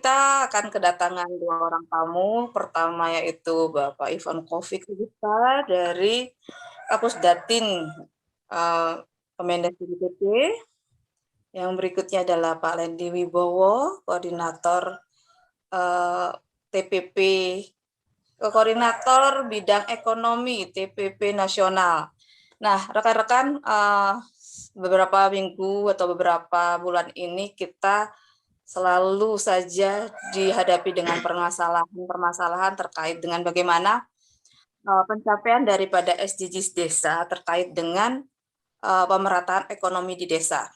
kita akan kedatangan dua orang tamu. Pertama yaitu Bapak Ivan Kofi kita dari Kapus Datin Kemendes BPT. Yang berikutnya adalah Pak Lendi Wibowo, Koordinator TPP, Koordinator Bidang Ekonomi TPP Nasional. Nah, rekan-rekan, beberapa minggu atau beberapa bulan ini kita selalu saja dihadapi dengan permasalahan terkait dengan bagaimana pencapaian daripada SDGs desa terkait dengan pemerataan ekonomi di desa.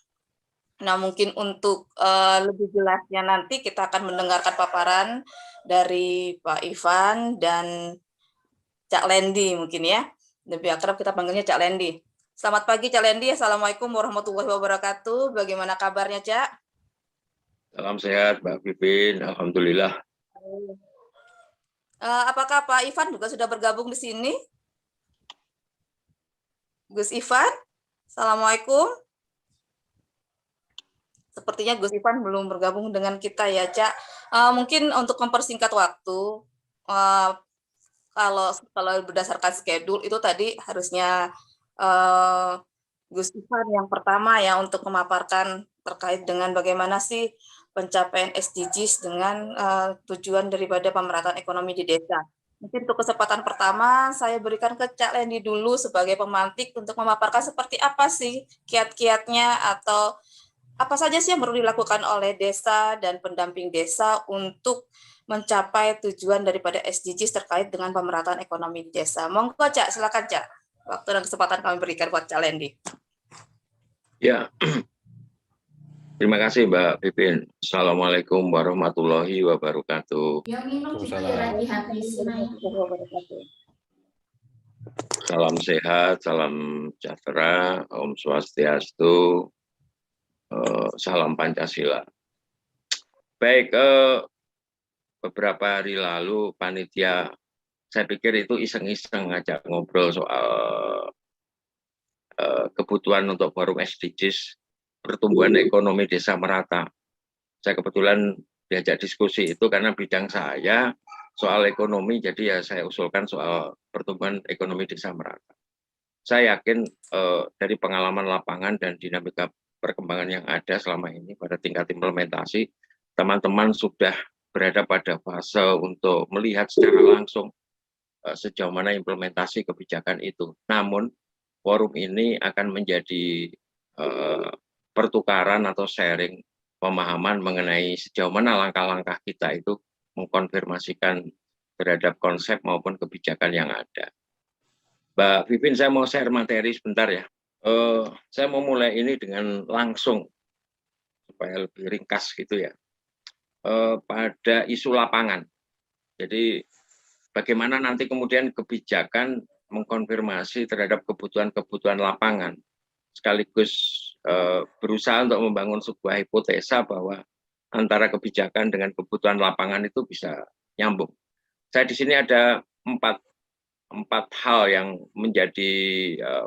Nah, mungkin untuk lebih jelasnya nanti kita akan mendengarkan paparan dari Pak Ivan dan Cak Lendi mungkin ya. Lebih akrab kita panggilnya Cak Lendi. Selamat pagi Cak Lendi, Assalamualaikum warahmatullahi wabarakatuh. Bagaimana kabarnya Cak? Salam sehat, Mbak Pipin. Alhamdulillah. Apakah Pak Ivan juga sudah bergabung di sini? Gus Ivan, Assalamualaikum. Sepertinya Gus Ivan belum bergabung dengan kita ya, Cak. Mungkin untuk mempersingkat waktu, kalau berdasarkan schedule itu tadi harusnya Gus Ivan yang pertama ya untuk memaparkan terkait dengan bagaimana sih pencapaian SDGs dengan tujuan daripada pemerataan ekonomi di desa. Mungkin untuk kesempatan pertama saya berikan ke Cak Lendi dulu sebagai pemantik untuk memaparkan seperti apa sih kiat-kiatnya atau apa saja sih yang perlu dilakukan oleh desa dan pendamping desa untuk mencapai tujuan daripada SDGs terkait dengan pemerataan ekonomi di desa. Monggo Cak, silakan Cak. Waktu dan kesempatan kami berikan buat Cak Lendi. Ya, terima kasih Mbak Pipin. Assalamualaikum warahmatullahi wabarakatuh. Salam sehat, salam sejahtera, Om Swastiastu, salam Pancasila. Baik, beberapa hari lalu panitia, saya pikir itu iseng-iseng ngajak ngobrol soal kebutuhan untuk forum SDGs, pertumbuhan ekonomi desa merata. Saya kebetulan diajak diskusi itu karena bidang saya soal ekonomi, jadi ya saya usulkan soal pertumbuhan ekonomi desa merata. Saya yakin dari pengalaman lapangan dan dinamika perkembangan yang ada selama ini pada tingkat implementasi, teman-teman sudah berada pada fase untuk melihat secara langsung sejauh mana implementasi kebijakan itu. Namun, forum ini akan menjadi pertukaran atau sharing pemahaman mengenai sejauh mana langkah-langkah kita itu mengkonfirmasikan terhadap konsep maupun kebijakan yang ada. Mbak Pipin, saya mau share materi sebentar ya. Saya mau mulai ini dengan langsung, supaya lebih ringkas gitu ya. Pada isu lapangan. Jadi bagaimana nanti kemudian kebijakan mengkonfirmasi terhadap kebutuhan-kebutuhan lapangan, sekaligus berusaha untuk membangun sebuah hipotesa bahwa antara kebijakan dengan kebutuhan lapangan itu bisa nyambung. Saya di sini ada empat hal yang menjadi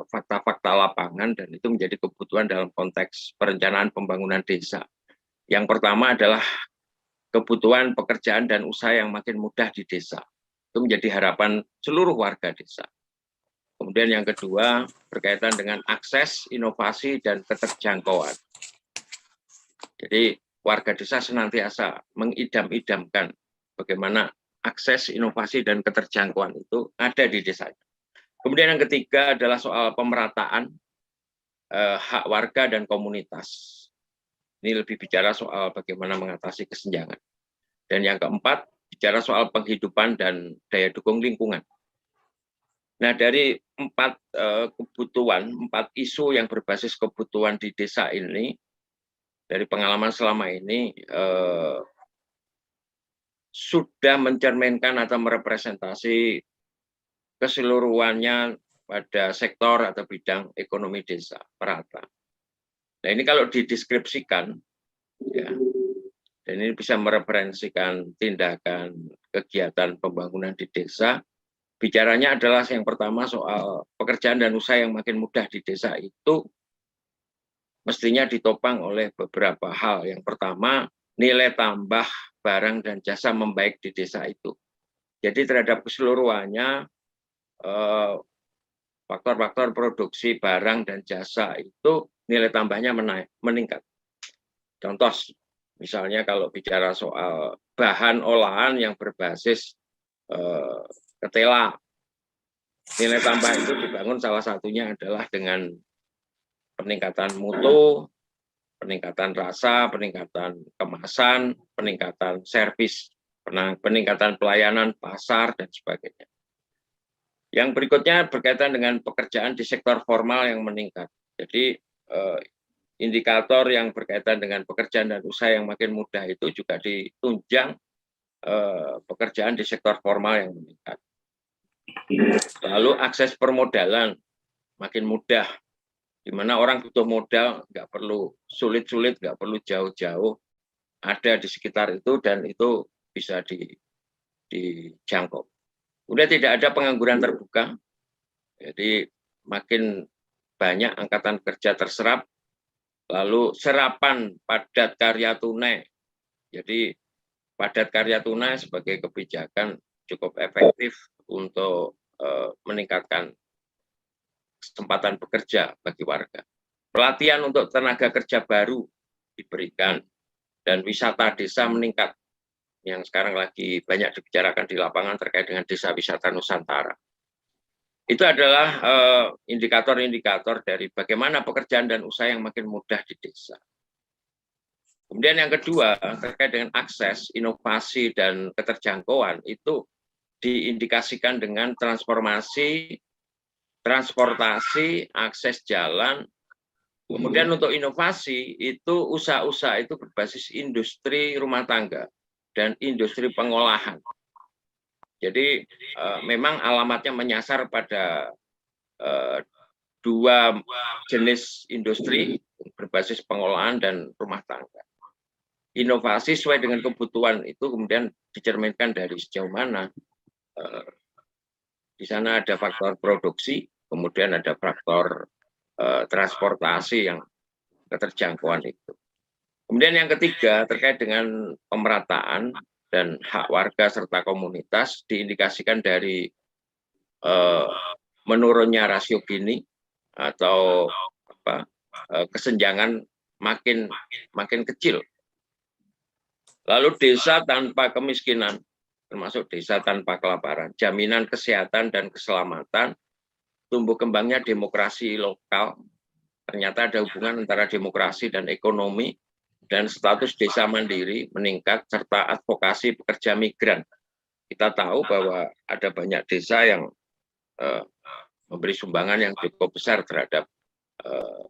fakta-fakta lapangan dan itu menjadi kebutuhan dalam konteks perencanaan pembangunan desa. Yang pertama adalah kebutuhan pekerjaan dan usaha yang makin mudah di desa. Itu menjadi harapan seluruh warga desa. Kemudian yang kedua berkaitan dengan akses, inovasi, dan keterjangkauan. Jadi warga desa senantiasa mengidam-idamkan bagaimana akses, inovasi, dan keterjangkauan itu ada di desanya. Kemudian yang ketiga adalah soal pemerataan hak warga dan komunitas. Ini lebih bicara soal bagaimana mengatasi kesenjangan. Dan yang keempat, bicara soal penghidupan dan daya dukung lingkungan. Nah, dari empat isu yang berbasis kebutuhan di desa ini, dari pengalaman selama ini, sudah mencerminkan atau merepresentasi keseluruhannya pada sektor atau bidang ekonomi desa merata. Nah, ini kalau dideskripsikan, ya, dan ini bisa mereferensikan tindakan kegiatan pembangunan di desa. Bicaranya adalah yang pertama soal pekerjaan dan usaha yang makin mudah di desa itu mestinya ditopang oleh beberapa hal. Yang pertama, nilai tambah barang dan jasa membaik di desa itu. Jadi terhadap keseluruhannya faktor-faktor produksi barang dan jasa itu nilai tambahnya meningkat. Contoh, misalnya kalau bicara soal bahan olahan yang berbasis ketela, nilai tambah itu dibangun salah satunya adalah dengan peningkatan mutu, peningkatan rasa, peningkatan kemasan, peningkatan servis, peningkatan pelayanan pasar, dan sebagainya. Yang berikutnya berkaitan dengan pekerjaan di sektor formal yang meningkat. Jadi indikator yang berkaitan dengan pekerjaan dan usaha yang makin mudah itu juga ditunjang pekerjaan di sektor formal yang meningkat. Lalu akses permodalan makin mudah, di mana orang butuh modal, nggak perlu sulit-sulit, nggak perlu jauh-jauh, ada di sekitar itu dan itu bisa dijangkau. Udah tidak ada pengangguran terbuka, jadi makin banyak angkatan kerja terserap, lalu serapan padat karya tunai. Jadi padat karya tunai sebagai kebijakan cukup efektif untuk meningkatkan kesempatan bekerja bagi warga. Pelatihan untuk tenaga kerja baru diberikan dan wisata desa meningkat. Yang sekarang lagi banyak dibicarakan di lapangan terkait dengan desa wisata Nusantara. Itu adalah indikator-indikator dari bagaimana pekerjaan dan usaha yang makin mudah di desa. Kemudian yang kedua, terkait dengan akses, inovasi, dan keterjangkauan, itu diindikasikan dengan transportasi, akses jalan. Kemudian untuk inovasi, itu usaha-usaha itu berbasis industri rumah tangga dan industri pengolahan. Jadi memang alamatnya menyasar pada dua jenis industri berbasis pengolahan dan rumah tangga. Inovasi sesuai dengan kebutuhan itu kemudian dicerminkan dari sejauh mana di sana ada faktor produksi, kemudian ada faktor transportasi yang keterjangkauan itu. Kemudian yang ketiga terkait dengan pemerataan dan hak warga serta komunitas diindikasikan dari menurunnya rasio Gini atau kesenjangan makin kecil. Lalu desa tanpa kemiskinan, termasuk desa tanpa kelaparan, jaminan kesehatan dan keselamatan, tumbuh kembangnya demokrasi lokal, ternyata ada hubungan antara demokrasi dan ekonomi, dan status desa mandiri meningkat, serta advokasi pekerja migran. Kita tahu bahwa ada banyak desa yang memberi sumbangan yang cukup besar terhadap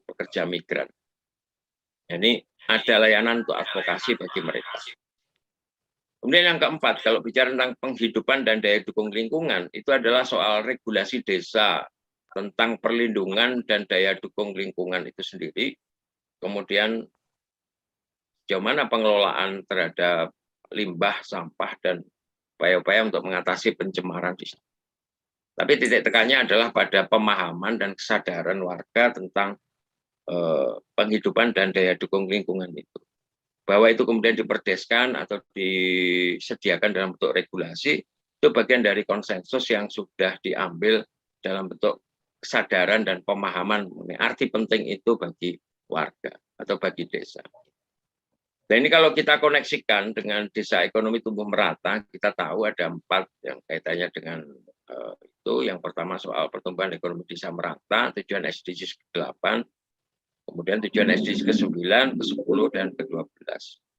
pekerja migran. Ini ada layanan untuk advokasi bagi mereka. Kemudian yang keempat, kalau bicara tentang penghidupan dan daya dukung lingkungan, itu adalah soal regulasi desa tentang perlindungan dan daya dukung lingkungan itu sendiri. Kemudian sejauh mana pengelolaan terhadap limbah, sampah, dan upaya-upaya untuk mengatasi pencemaran di sana. Tapi titik tekannya adalah pada pemahaman dan kesadaran warga tentang penghidupan dan daya dukung lingkungan itu. Bahwa itu kemudian diperdeskan atau disediakan dalam bentuk regulasi, itu bagian dari konsensus yang sudah diambil dalam bentuk kesadaran dan pemahaman mengenai arti penting itu bagi warga atau bagi desa. Nah ini kalau kita koneksikan dengan desa ekonomi tumbuh merata, kita tahu ada 4 yang kaitannya dengan itu. Yang pertama soal pertumbuhan ekonomi desa merata, tujuan SDGs ke-8, kemudian tujuan SDGs ke-9, ke-10, dan ke-12.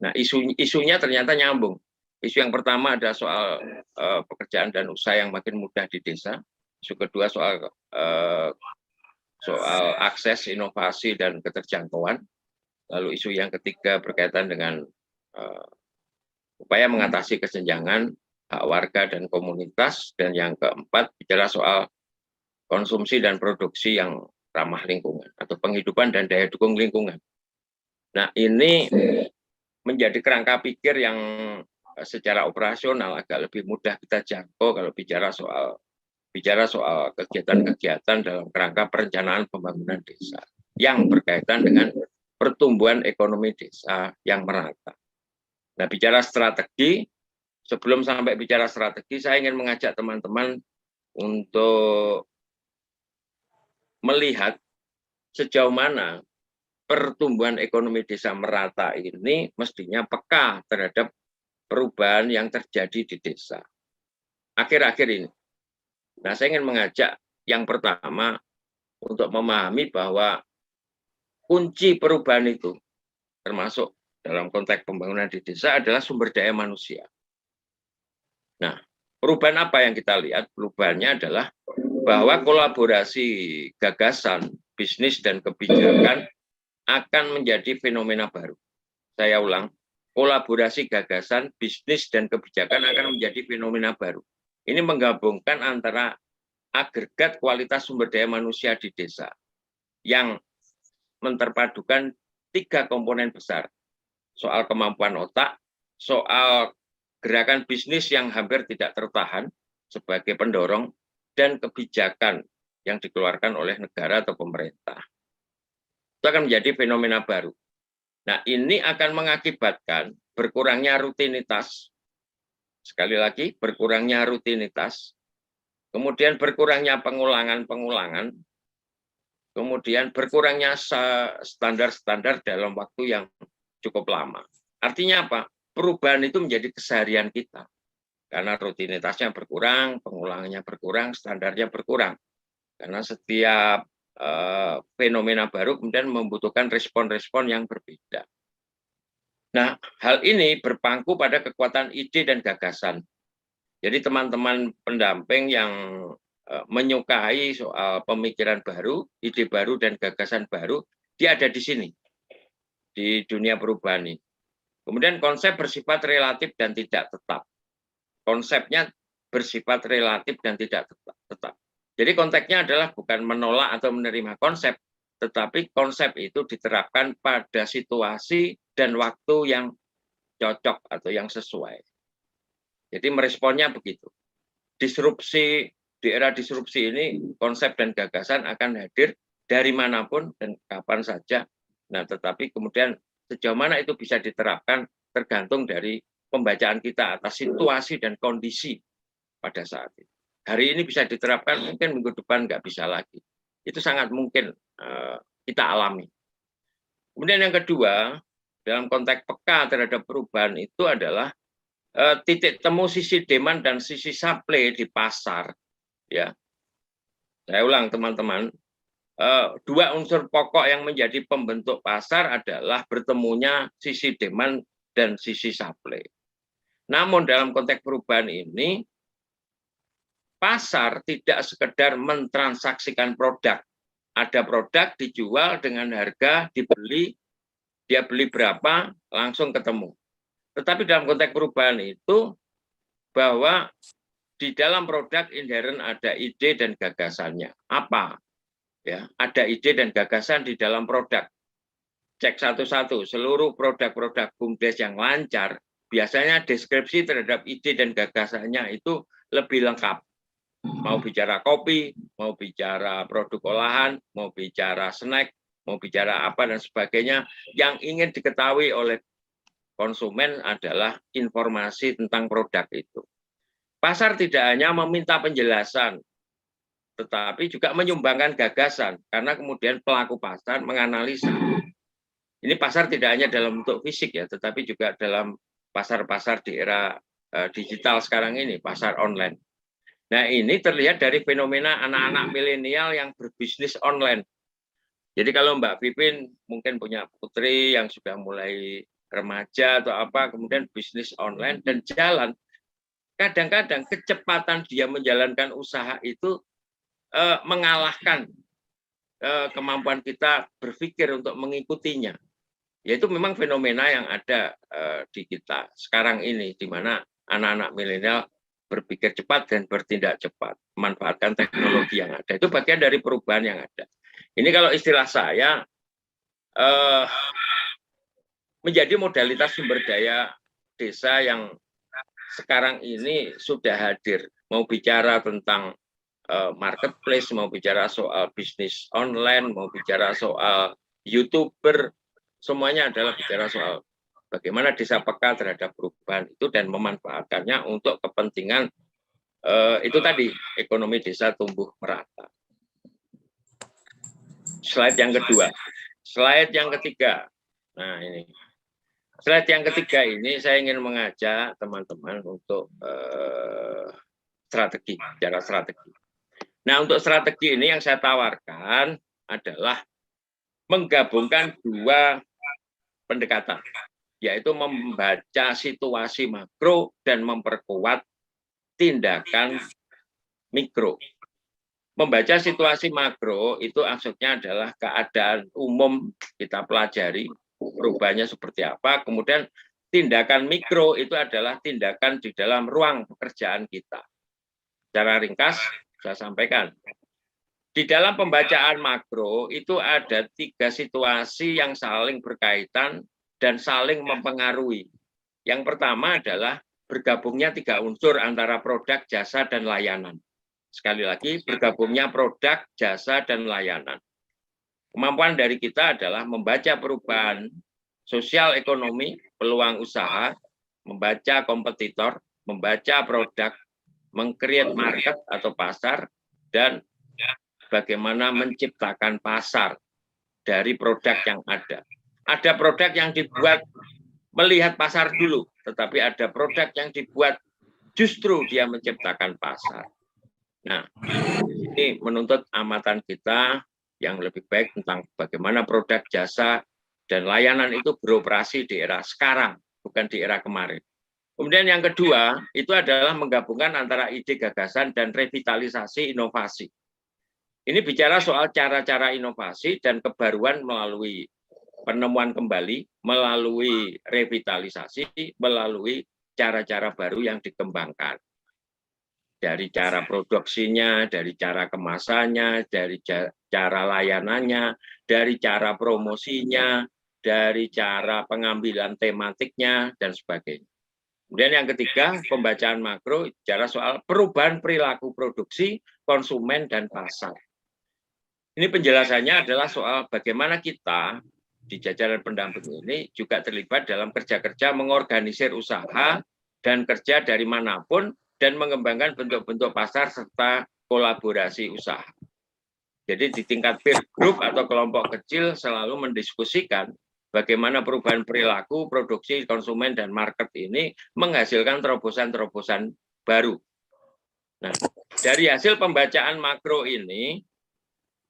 Nah isunya ternyata nyambung. Isu yang pertama ada soal pekerjaan dan usaha yang makin mudah di desa. Isu kedua soal akses, inovasi, dan keterjangkauan. Lalu isu yang ketiga berkaitan dengan upaya mengatasi kesenjangan hak warga dan komunitas. Dan yang keempat bicara soal konsumsi dan produksi yang ramah lingkungan atau penghidupan dan daya dukung lingkungan. Nah ini menjadi kerangka pikir yang secara operasional agak lebih mudah kita jangkau kalau bicara soal kegiatan-kegiatan dalam kerangka perencanaan pembangunan desa yang berkaitan dengan pertumbuhan ekonomi desa yang merata. Nah, bicara strategi, sebelum sampai bicara strategi, saya ingin mengajak teman-teman untuk melihat sejauh mana pertumbuhan ekonomi desa merata ini mestinya peka terhadap perubahan yang terjadi di desa akhir-akhir ini. Nah, saya ingin mengajak yang pertama untuk memahami bahwa kunci perubahan itu, termasuk dalam konteks pembangunan di desa, adalah sumber daya manusia. Nah, perubahan apa yang kita lihat? Perubahannya adalah bahwa kolaborasi gagasan, bisnis, dan kebijakan akan menjadi fenomena baru. Saya ulang, kolaborasi gagasan, bisnis, dan kebijakan akan menjadi fenomena baru. Ini menggabungkan antara agregat kualitas sumber daya manusia di desa yang menterpadukan 3 komponen besar. Soal kemampuan otak, soal gerakan bisnis yang hampir tidak tertahan sebagai pendorong, dan kebijakan yang dikeluarkan oleh negara atau pemerintah. Itu akan menjadi fenomena baru. Nah, ini akan mengakibatkan berkurangnya rutinitas, sekali lagi berkurangnya rutinitas, kemudian berkurangnya pengulangan-pengulangan, kemudian berkurangnya standar-standar dalam waktu yang cukup lama. Artinya apa? Perubahan itu menjadi keseharian kita. Karena rutinitasnya berkurang, pengulangannya berkurang, standarnya berkurang. Karena setiap fenomena baru kemudian membutuhkan respon-respon yang berbeda. Nah, hal ini berpangku pada kekuatan ide dan gagasan. Jadi teman-teman pendamping yang menyukai soal pemikiran baru, ide baru, dan gagasan baru, dia ada di sini, di dunia perubahan ini. Kemudian konsep bersifat relatif dan tidak tetap. Konsepnya bersifat relatif dan tidak tetap. Jadi konteksnya adalah bukan menolak atau menerima konsep, tetapi konsep itu diterapkan pada situasi dan waktu yang cocok atau yang sesuai. Jadi meresponnya begitu. Disrupsi, di era disrupsi ini, konsep dan gagasan akan hadir dari manapun dan kapan saja. Nah, tetapi kemudian sejauh mana itu bisa diterapkan tergantung dari pembacaan kita atas situasi dan kondisi pada saat itu. Hari ini bisa diterapkan, mungkin minggu depan nggak bisa lagi. Itu sangat mungkin kita alami. Kemudian yang kedua, dalam konteks peka terhadap perubahan itu adalah titik temu sisi demand dan sisi supply di pasar. Ya, saya ulang teman-teman, 2 unsur pokok yang menjadi pembentuk pasar adalah bertemunya sisi demand dan sisi supply. Namun dalam konteks perubahan ini, pasar tidak sekedar mentransaksikan produk. Ada produk dijual dengan harga, dibeli, dia beli berapa, langsung ketemu. Tetapi dalam konteks perubahan itu, bahwa di dalam produk inherent ada ide dan gagasannya. Apa? Ya, ada ide dan gagasan di dalam produk. Cek satu-satu, seluruh produk-produk BUMDes yang lancar, biasanya deskripsi terhadap ide dan gagasannya itu lebih lengkap. Mau bicara kopi, mau bicara produk olahan, mau bicara snack, mau bicara apa dan sebagainya, yang ingin diketahui oleh konsumen adalah informasi tentang produk itu. Pasar tidak hanya meminta penjelasan, tetapi juga menyumbangkan gagasan, karena kemudian pelaku pasar menganalisa. Ini pasar tidak hanya dalam bentuk fisik ya, tetapi juga dalam pasar-pasar di era digital sekarang ini, pasar online. Nah, ini terlihat dari fenomena anak-anak milenial yang berbisnis online. Jadi kalau Mbak Pipin mungkin punya putri yang sudah mulai remaja atau apa, kemudian bisnis online dan jalan, kadang-kadang kecepatan dia menjalankan usaha itu mengalahkan kemampuan kita berpikir untuk mengikutinya. Yaitu memang fenomena yang ada di kita sekarang ini, di mana anak-anak milenial berpikir cepat dan bertindak cepat, memanfaatkan teknologi yang ada. Itu bagian dari perubahan yang ada. Ini kalau istilah saya, menjadi modalitas sumber daya desa yang sekarang ini sudah hadir. Mau bicara tentang marketplace, mau bicara soal bisnis online, mau bicara soal YouTuber, semuanya adalah bicara soal bagaimana desa peka terhadap perubahan itu dan memanfaatkannya untuk kepentingan itu tadi, ekonomi desa tumbuh merata. Slide yang kedua. Slide yang ketiga. Nah, ini. Slide yang ketiga ini saya ingin mengajak teman-teman untuk bicara strategi. Nah, untuk strategi ini yang saya tawarkan adalah menggabungkan dua pendekatan, yaitu membaca situasi makro dan memperkuat tindakan mikro. Membaca situasi makro itu maksudnya adalah keadaan umum kita pelajari, perubahannya seperti apa, kemudian tindakan mikro itu adalah tindakan di dalam ruang pekerjaan kita. Secara ringkas, saya sampaikan. Di dalam pembacaan makro itu ada 3 situasi yang saling berkaitan dan saling mempengaruhi. Yang pertama adalah bergabungnya 3 unsur antara produk, jasa, dan layanan. Sekali lagi, bergabungnya produk, jasa, dan layanan. Kemampuan dari kita adalah membaca perubahan sosial ekonomi, peluang usaha, membaca kompetitor, membaca produk, meng-create market atau pasar, dan bagaimana menciptakan pasar dari produk yang ada. Ada produk yang dibuat melihat pasar dulu, tetapi ada produk yang dibuat justru dia menciptakan pasar. Nah, ini menuntut amatan kita yang lebih baik tentang bagaimana produk, jasa, dan layanan itu beroperasi di era sekarang, bukan di era kemarin. Kemudian yang kedua, itu adalah menggabungkan antara ide, gagasan, dan revitalisasi inovasi. Ini bicara soal cara-cara inovasi dan kebaruan melalui penemuan kembali, melalui revitalisasi, melalui cara-cara baru yang dikembangkan. Dari cara produksinya, dari cara kemasannya, dari cara layanannya, dari cara promosinya, dari cara pengambilan tematiknya, dan sebagainya. Kemudian yang ketiga, pembacaan makro bicara soal perubahan perilaku produksi, konsumen, dan pasar. Ini penjelasannya adalah soal bagaimana kita di jajaran pendamping ini juga terlibat dalam kerja-kerja mengorganisir usaha dan kerja dari manapun dan mengembangkan bentuk-bentuk pasar serta kolaborasi usaha. Jadi di tingkat peer group atau kelompok kecil selalu mendiskusikan bagaimana perubahan perilaku, produksi, konsumen, dan market ini menghasilkan terobosan-terobosan baru. Nah, dari hasil pembacaan makro ini,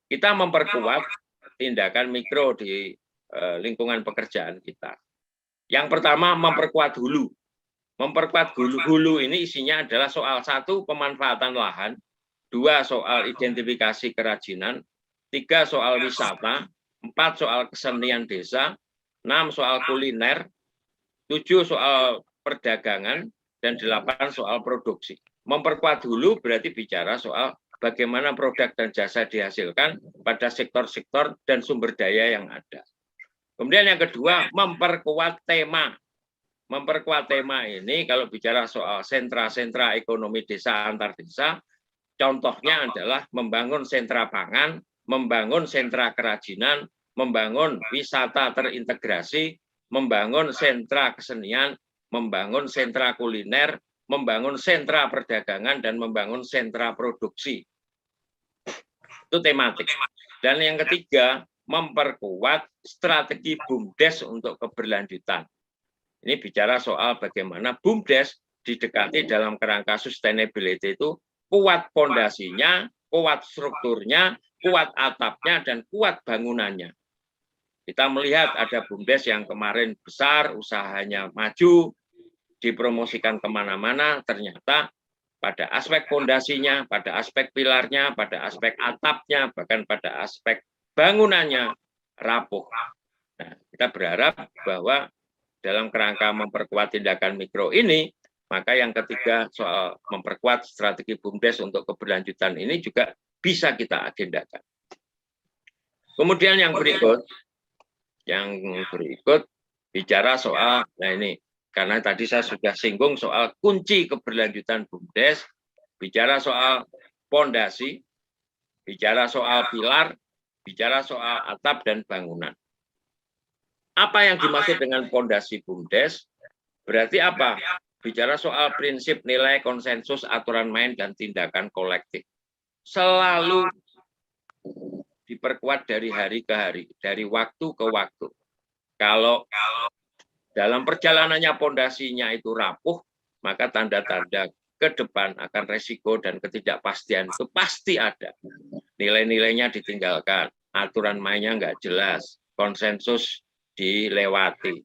kita memperkuat tindakan mikro di lingkungan pekerjaan kita. Yang pertama, memperkuat hulu. Memperkuat hulu ini isinya adalah soal 1, pemanfaatan lahan, 2, soal identifikasi kerajinan, 3, soal wisata, 4, soal kesenian desa, 6, soal kuliner, 7, soal perdagangan, dan 8, soal produksi. Memperkuat hulu berarti bicara soal bagaimana produk dan jasa dihasilkan pada sektor-sektor dan sumber daya yang ada. Kemudian yang kedua, memperkuat tema. Memperkuat tema ini kalau bicara soal sentra-sentra ekonomi desa antar desa, contohnya adalah membangun sentra pangan, membangun sentra kerajinan, membangun wisata terintegrasi, membangun sentra kesenian, membangun sentra kuliner, membangun sentra perdagangan, dan membangun sentra produksi. Itu tematik. Dan yang ketiga, memperkuat strategi BUMDes untuk keberlanjutan. Ini bicara soal bagaimana BUMDes didekati dalam kerangka sustainability itu kuat fondasinya, kuat strukturnya, kuat atapnya, dan kuat bangunannya. Kita melihat ada BUMDes yang kemarin besar, usahanya maju, dipromosikan kemana-mana, ternyata pada aspek fondasinya, pada aspek pilarnya, pada aspek atapnya, bahkan pada aspek bangunannya rapuh. Nah, kita berharap bahwa dalam kerangka memperkuat tindakan mikro ini, maka yang ketiga soal memperkuat strategi BUMDes untuk keberlanjutan ini juga bisa kita agendakan. Kemudian yang berikut bicara soal, nah ini, karena tadi saya sudah singgung soal kunci keberlanjutan BUMDes, bicara soal fondasi, bicara soal pilar, bicara soal atap dan bangunan. Apa yang dimaksud dengan pondasi BUMDes? Berarti apa? Bicara soal prinsip, nilai, konsensus, aturan main, dan tindakan kolektif. Selalu diperkuat dari hari ke hari, dari waktu ke waktu. Kalau dalam perjalanannya pondasinya itu rapuh, maka tanda-tanda ke depan akan resiko dan ketidakpastian itu pasti ada. Nilai-nilainya ditinggalkan, aturan mainnya nggak jelas, konsensus dilewati,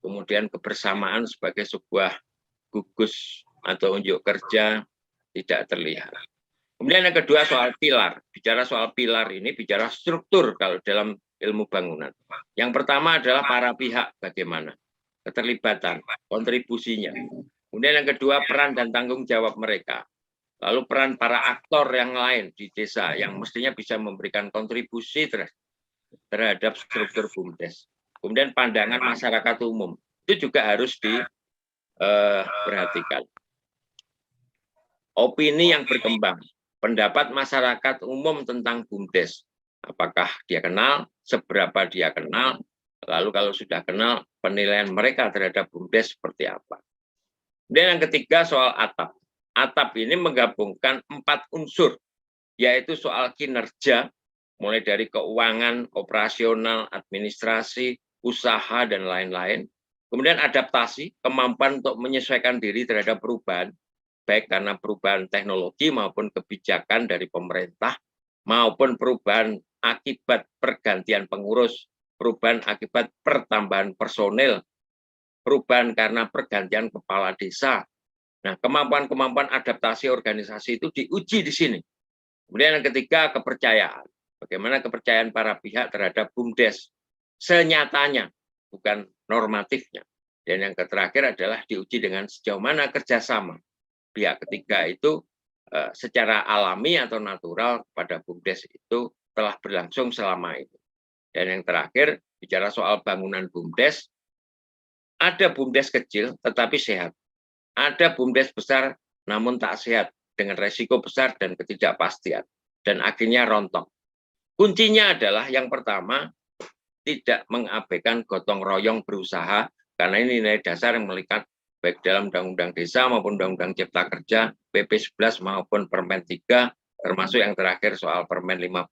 kemudian kebersamaan sebagai sebuah gugus atau unjuk kerja tidak terlihat. Kemudian yang kedua soal pilar. Bicara soal pilar ini bicara struktur kalau dalam ilmu bangunan. Yang pertama adalah para pihak bagaimana, keterlibatan, kontribusinya. Kemudian yang kedua peran dan tanggung jawab mereka. Lalu peran para aktor yang lain di desa yang mestinya bisa memberikan kontribusi terhadap struktur BUMDes. Kemudian pandangan masyarakat umum itu juga harus diperhatikan. Opini yang berkembang, pendapat masyarakat umum tentang BUMDes. Apakah dia kenal, seberapa dia kenal, lalu kalau sudah kenal, penilaian mereka terhadap BUMDes seperti apa. Dan yang ketiga soal atap. Atap ini menggabungkan 4 unsur, yaitu soal kinerja, mulai dari keuangan, operasional, administrasi, usaha, dan lain-lain. Kemudian adaptasi, kemampuan untuk menyesuaikan diri terhadap perubahan, baik karena perubahan teknologi maupun kebijakan dari pemerintah, maupun perubahan akibat pergantian pengurus, perubahan akibat pertambahan personel, perubahan karena pergantian kepala desa. Nah, kemampuan-kemampuan adaptasi organisasi itu diuji di sini. Kemudian yang ketiga, kepercayaan. Bagaimana kepercayaan para pihak terhadap BUMDes senyatanya, bukan normatifnya. Dan yang terakhir adalah diuji dengan sejauh mana kerjasama pihak ketiga itu secara alami atau natural pada BUMDes itu telah berlangsung selama itu. Dan yang terakhir, bicara soal bangunan BUMDes, ada BUMDes kecil tetapi sehat. Ada BUMDes besar namun tak sehat dengan resiko besar dan ketidakpastian. Dan akhirnya rontok. Kuncinya adalah yang pertama, tidak mengabaikan gotong royong berusaha, karena ini nilai dasar yang melekat baik dalam Undang-Undang Desa maupun Undang-Undang Cipta Kerja, PP 11 maupun Permen 3, termasuk yang terakhir soal Permen 15.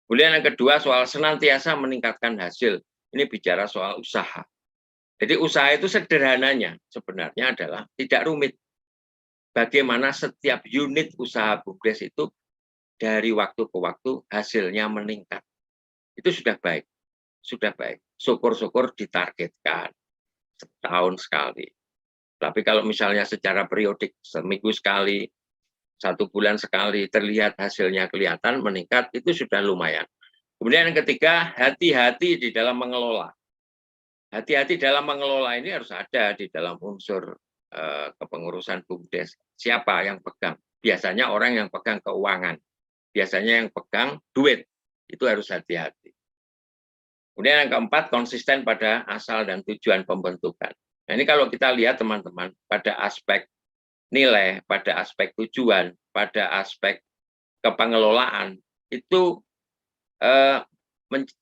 Kemudian yang kedua soal senantiasa meningkatkan hasil. Ini bicara soal usaha. Jadi usaha itu sederhananya sebenarnya adalah tidak rumit. Bagaimana setiap unit usaha BUMDes itu dari waktu ke waktu hasilnya meningkat. Itu sudah baik. Sudah baik. Syukur-syukur ditargetkan setahun sekali. Tapi kalau misalnya secara periodik, seminggu sekali, 1 bulan sekali, terlihat hasilnya kelihatan meningkat, itu sudah lumayan. Kemudian yang ketiga, hati-hati di dalam mengelola. Hati-hati dalam mengelola ini harus ada di dalam unsur kepengurusan BUMDes. Siapa yang pegang? Biasanya orang yang pegang keuangan. Biasanya yang pegang duit. Itu harus hati-hati. Kemudian yang keempat, konsisten pada asal dan tujuan pembentukan. Nah, ini kalau kita lihat teman-teman, pada aspek nilai, pada aspek tujuan, pada aspek kepengelolaan, itu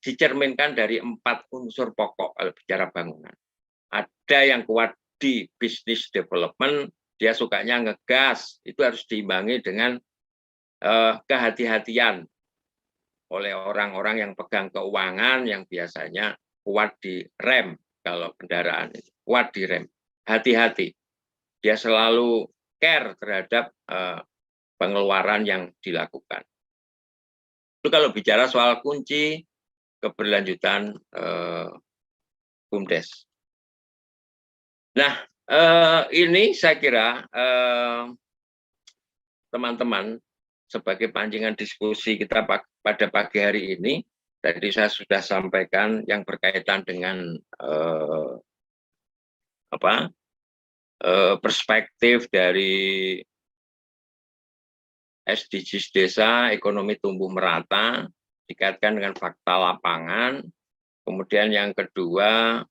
dicerminkan dari 4 unsur pokok kalau bicara bangunan. Ada yang kuat di business development, dia sukanya ngegas, itu harus diimbangi dengan kehati-hatian oleh orang-orang yang pegang keuangan yang biasanya kuat di rem. Kalau kendaraan itu kuat di rem, hati-hati. Dia selalu care terhadap pengeluaran yang dilakukan. Itu kalau bicara soal kunci keberlanjutan BUMDes. Nah, ini saya kira teman-teman sebagai pancingan diskusi kita pada pagi hari ini. Tadi saya sudah sampaikan yang berkaitan dengan perspektif dari SDGs desa, ekonomi tumbuh merata, dikaitkan dengan fakta lapangan. Kemudian yang kedua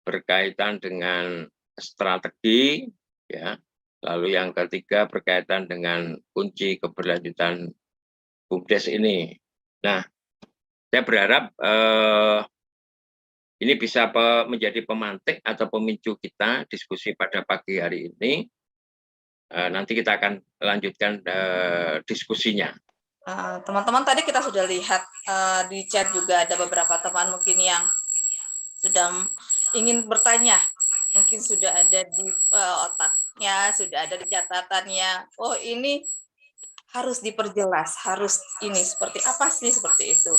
berkaitan dengan strategi, ya. Lalu yang ketiga berkaitan dengan kunci keberlanjutan BUMDes ini. Nah, saya berharap Ini bisa menjadi pemantik atau pemicu kita diskusi pada pagi hari ini. Nanti kita akan lanjutkan diskusinya. Teman-teman tadi kita sudah lihat di chat juga ada beberapa teman mungkin yang sudah ingin bertanya, mungkin sudah ada di otaknya, sudah ada di catatannya. Oh, ini harus diperjelas, harus ini seperti apa sih, seperti itu.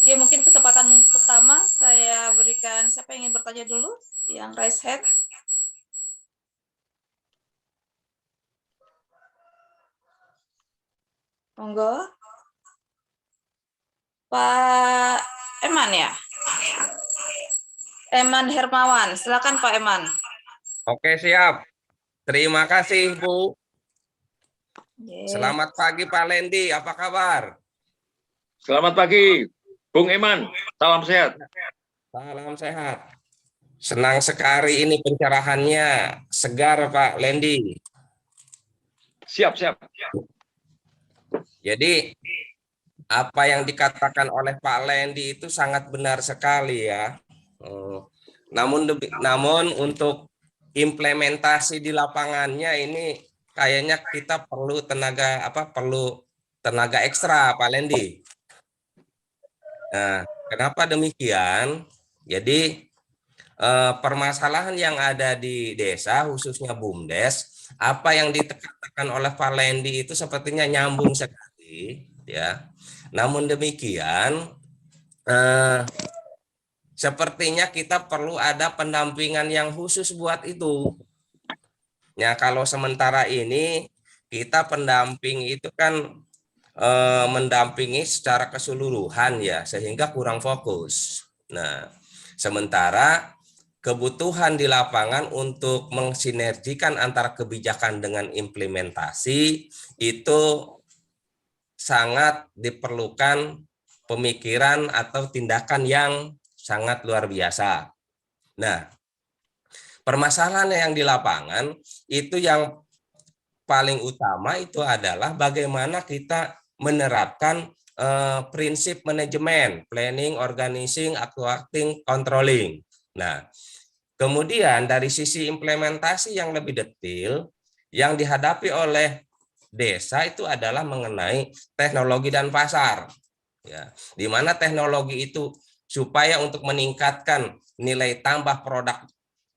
Oke, mungkin kesempatan pertama saya berikan, siapa yang ingin bertanya dulu? Yang raise hand. Monggo. Pak Eman ya? Eman Hermawan, silakan Pak Eman. Oke, siap. Terima kasih, Bu. Selamat pagi, Pak Lendi. Apa kabar? Selamat pagi, Bung Eman. Salam sehat. Salam sehat. Senang sekali ini pencerahannya. Segar, Pak Lendi. Siap, siap. Jadi, apa yang dikatakan oleh Pak Lendi itu sangat benar sekali ya. Namun untuk implementasi di lapangannya ini kayaknya kita perlu tenaga ekstra, Pak Lendi. Nah, kenapa demikian? Jadi permasalahan yang ada di desa, khususnya BUMDes, apa yang ditekankan oleh Pak Lendi itu sepertinya nyambung sekali, ya. Namun demikian, sepertinya kita perlu ada pendampingan yang khusus buat itu. Ya, kalau sementara ini kita pendamping itu kan mendampingi secara keseluruhan ya, sehingga kurang fokus. Nah, sementara kebutuhan di lapangan untuk mensinergikan antara kebijakan dengan implementasi itu sangat diperlukan pemikiran atau tindakan yang sangat luar biasa. Nah, permasalahan yang di lapangan itu yang paling utama itu adalah bagaimana kita menerapkan prinsip manajemen, planning, organizing, acting, controlling. Nah, kemudian dari sisi implementasi yang lebih detail, yang dihadapi oleh desa itu adalah mengenai teknologi dan pasar. Ya, di mana teknologi itu supaya untuk meningkatkan nilai tambah produk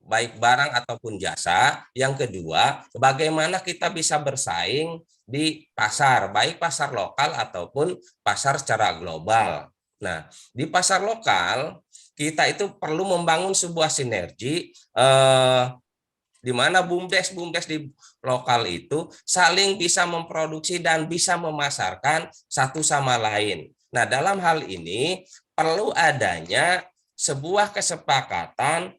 baik barang ataupun jasa. Yang kedua, bagaimana kita bisa bersaing di pasar, baik pasar lokal ataupun pasar secara global. Nah, di pasar lokal kita itu perlu membangun sebuah sinergi di mana BUMDes di lokal itu saling bisa memproduksi dan bisa memasarkan satu sama lain. Nah, dalam hal ini perlu adanya sebuah kesepakatan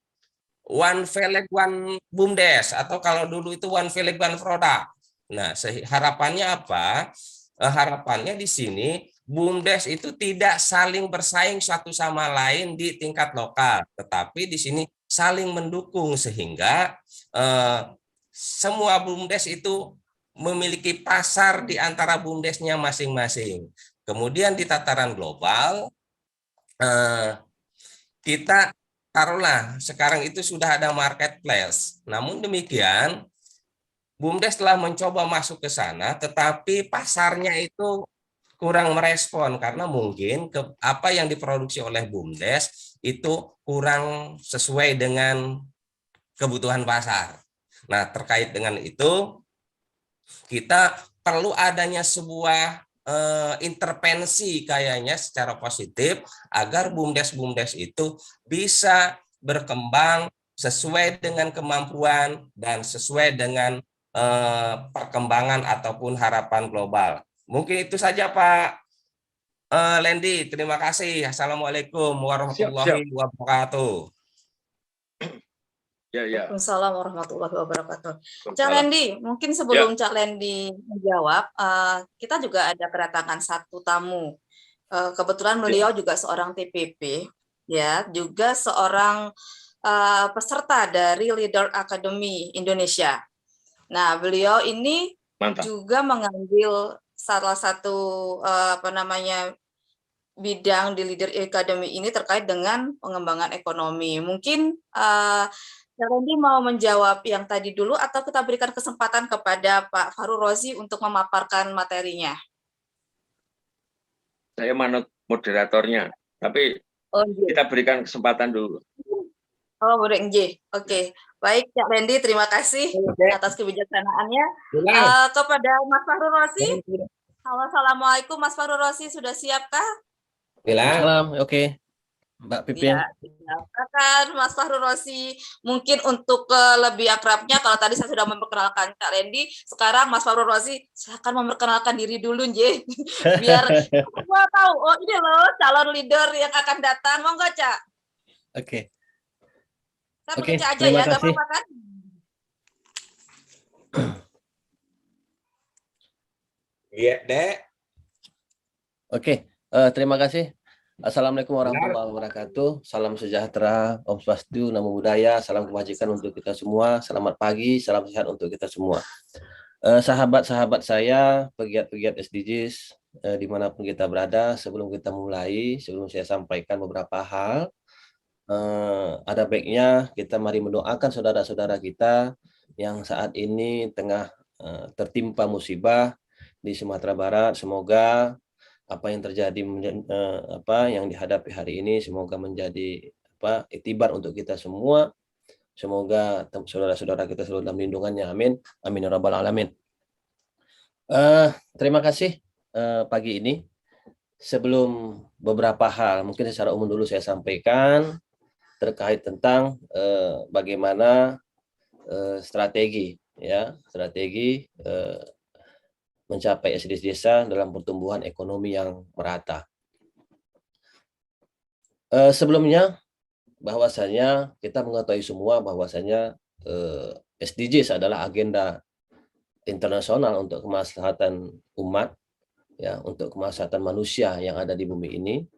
one village one BUMDes, atau kalau dulu itu one village one product. Nah, harapannya apa? Harapannya di sini BUMDes itu tidak saling bersaing satu sama lain di tingkat lokal, tetapi di sini saling mendukung sehingga semua BUMDes itu memiliki pasar di antara BUMDesnya masing-masing. Kemudian di tataran global kita taruhlah sekarang itu sudah ada marketplace. Namun demikian, BUMDes telah mencoba masuk ke sana, tetapi pasarnya itu kurang merespon karena mungkin apa yang diproduksi oleh BUMDes itu kurang sesuai dengan kebutuhan pasar. Nah, terkait dengan itu, kita perlu adanya sebuah intervensi kayaknya secara positif agar BUMDes itu bisa berkembang sesuai dengan kemampuan dan sesuai dengan perkembangan ataupun harapan global. Mungkin itu saja Pak Lendi. Terima kasih. Assalamualaikum warahmatullahi wabarakatuh. Ya, ya. Waalaikumsalam warahmatullahi wabarakatuh. Cak Lendi, mungkin sebelum Cak Lendi menjawab, kita juga ada kedatangan satu tamu. Kebetulan beliau juga seorang TPP, ya, juga seorang peserta dari Leader Academy Indonesia. Nah, beliau ini juga mengambil salah satu bidang di Leader Academy ini terkait dengan pengembangan ekonomi. Mungkin Kak Randy mau menjawab yang tadi dulu atau kita berikan kesempatan kepada Pak Fahru Rozi untuk memaparkan materinya. Saya manut moderatornya, tapi Oh, iya. kita berikan kesempatan dulu. Oh, boleh, Nggih. Oke. Baik, Kak Randy, terima kasih atas kebijaksanaannya. Kepada Mas Fahru Rozi. Halo, assalamualaikum Mas Fahru Rozi, sudah siapkah? Salam, oke. Mbak Pipin. Ya, silakan Mas Fahru Rozi. Mungkin untuk lebih akrabnya, kalau tadi saya sudah memperkenalkan Kak Randy, sekarang Mas Fahru Rozi, silakan memperkenalkan diri dulu, Nje. Biar semua tahu, oh ini loh calon leader yang akan datang. Monggo, Cak. Oke. Saya Oke, pakai Cak aja terima ya, nggak kasih. apa-apa kan? Iya, Dek. Oke, terima kasih. Assalamualaikum warahmatullahi wabarakatuh. Salam sejahtera, Om Swastiastu, Namo Buddhaya, salam kebajikan untuk kita semua. Selamat pagi, salam sehat untuk kita semua. Sahabat-sahabat saya, pegiat-pegiat SDGs, dimanapun kita berada, sebelum kita mulai, sebelum saya sampaikan beberapa hal, ada baiknya kita mari mendoakan saudara-saudara kita yang saat ini tengah tertimpa musibah di Sumatera Barat. Semoga apa yang terjadi, yang dihadapi hari ini, semoga menjadi iktibar untuk kita semua. Semoga saudara-saudara kita selalu dalam lindungannya. Amin. Amin ya rabbal alamin. Terima kasih pagi ini. Sebelum beberapa hal, mungkin secara umum dulu saya sampaikan terkait tentang bagaimana strategi mencapai SDGs desa dalam pertumbuhan ekonomi yang merata. Sebelumnya, bahwasanya kita mengetahui semua bahwasanya SDGs adalah agenda internasional untuk kemaslahatan umat, ya, untuk kemaslahatan manusia yang ada di bumi ini,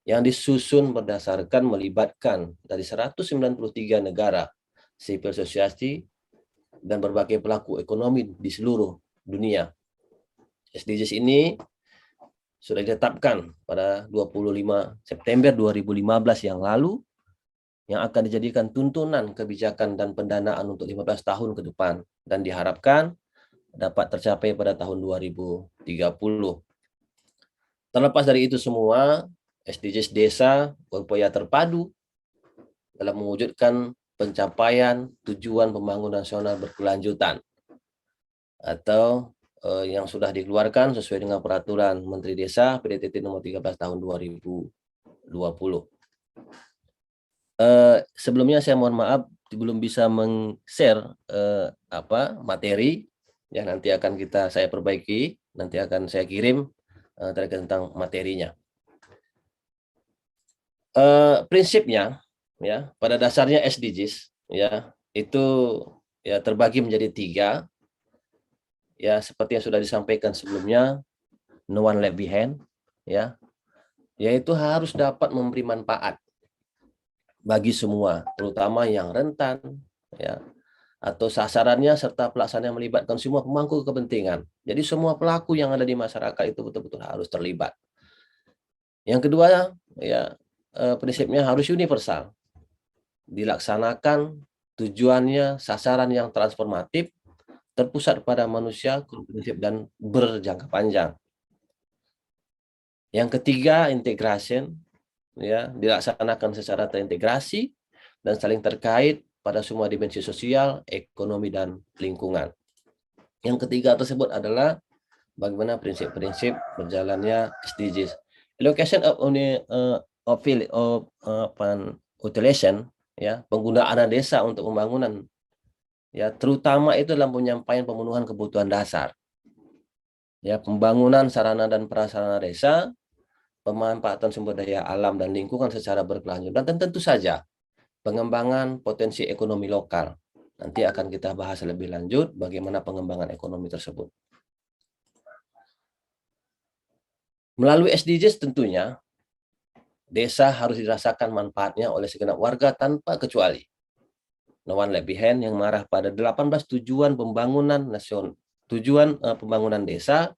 yang disusun berdasarkan melibatkan dari 193 negara, civil society, dan berbagai pelaku ekonomi di seluruh dunia. SDGs ini sudah ditetapkan pada 25 September 2015 yang lalu, yang akan dijadikan tuntunan kebijakan dan pendanaan untuk 15 tahun ke depan, dan diharapkan dapat tercapai pada tahun 2030. Terlepas dari itu semua, SDGs desa berupaya terpadu dalam mewujudkan pencapaian tujuan pembangunan nasional berkelanjutan atau yang sudah dikeluarkan sesuai dengan peraturan Menteri Desa PDTT nomor 13 tahun 2020. Sebelumnya saya mohon maaf belum bisa meng-share materi yang nanti akan saya perbaiki, nanti akan saya kirim terkait tentang materinya. Prinsipnya, ya, pada dasarnya SDGs, ya, itu ya terbagi menjadi 3, ya, seperti yang sudah disampaikan sebelumnya, no one left behind, ya, yaitu harus dapat memberi manfaat bagi semua, terutama yang rentan, ya, atau sasarannya serta pelaksanaan yang melibatkan semua pemangku kepentingan. Jadi semua pelaku yang ada di masyarakat itu betul-betul harus terlibat. Yang kedua, ya, prinsipnya harus universal, dilaksanakan tujuannya sasaran yang transformatif, terpusat pada manusia, komprehensif dan berjangka panjang. Yang ketiga, integration, ya, dilaksanakan secara terintegrasi dan saling terkait pada semua dimensi sosial, ekonomi dan lingkungan. Yang ketiga tersebut adalah bagaimana prinsip-prinsip berjalannya SDGs. Allocation of utilization, ya, penggunaan dana desa untuk pembangunan, ya, terutama itu dalam penyampaian pemenuhan kebutuhan dasar, ya, pembangunan sarana dan prasarana desa, pemanfaatan sumber daya alam dan lingkungan secara berkelanjutan, dan tentu saja pengembangan potensi ekonomi lokal. Nanti akan kita bahas lebih lanjut bagaimana pengembangan ekonomi tersebut. Melalui SDGs tentunya desa harus dirasakan manfaatnya oleh segenap warga tanpa kecuali. No one left behind yang mengarah pada 18 tujuan pembangunan nasional, tujuan pembangunan desa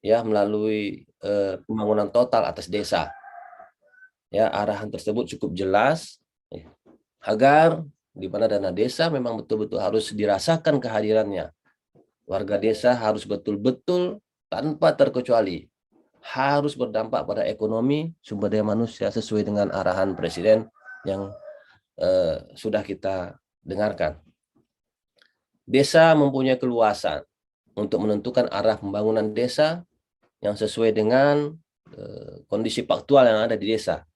ya melalui pembangunan total atas desa. Ya, arahan tersebut cukup jelas agar di mana dana desa memang betul-betul harus dirasakan kehadirannya. Warga desa harus betul-betul tanpa terkecuali harus berdampak pada ekonomi sumber daya manusia sesuai dengan arahan Presiden yang sudah kita dengarkan. Desa mempunyai keluasan untuk menentukan arah pembangunan desa yang sesuai dengan kondisi faktual yang ada di desa.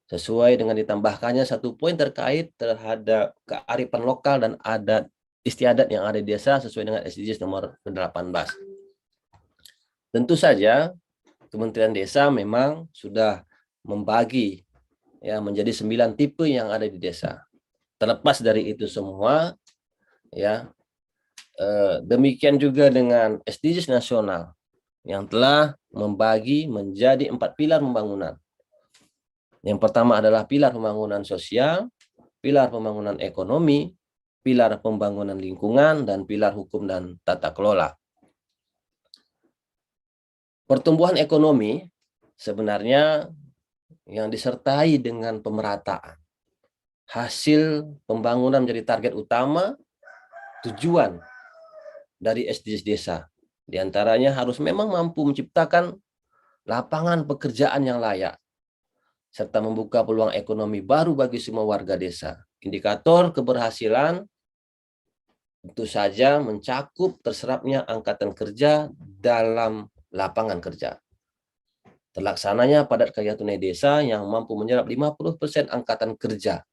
Sesuai dengan ditambahkannya satu poin terkait terhadap kearifan lokal dan adat istiadat yang ada di desa sesuai dengan SDGs nomor 18. Tentu saja Kementerian Desa memang sudah membagi ya menjadi 9 tipe yang ada di desa. Terlepas dari itu semua, ya demikian juga dengan SDGs nasional yang telah membagi menjadi 4 pilar pembangunan. Yang pertama adalah pilar pembangunan sosial, pilar pembangunan ekonomi, pilar pembangunan lingkungan, dan pilar hukum dan tata kelola. Pertumbuhan ekonomi sebenarnya yang disertai dengan pemerataan. Hasil pembangunan menjadi target utama tujuan dari SDGs desa. Di antaranya harus memang mampu menciptakan lapangan pekerjaan yang layak, serta membuka peluang ekonomi baru bagi semua warga desa. Indikator keberhasilan tentu saja mencakup terserapnya angkatan kerja dalam lapangan kerja. Terlaksananya padat karya tunai desa yang mampu menyerap 50% angkatan kerja.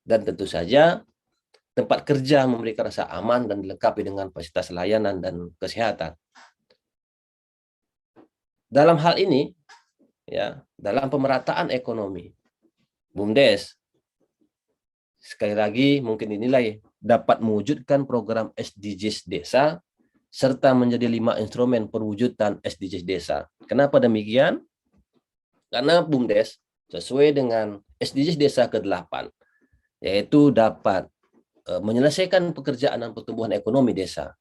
Dan tentu saja tempat kerja memberikan rasa aman dan dilengkapi dengan fasilitas layanan dan kesehatan. Dalam hal ini, ya, dalam pemerataan ekonomi, BUMDes sekali lagi mungkin dinilai dapat mewujudkan program SDGs desa serta menjadi 5 instrumen perwujudan SDGs desa. Kenapa demikian? Karena BUMDes sesuai dengan SDGs desa ke-8 yaitu dapat menyelesaikan pekerjaan dan pertumbuhan ekonomi desa.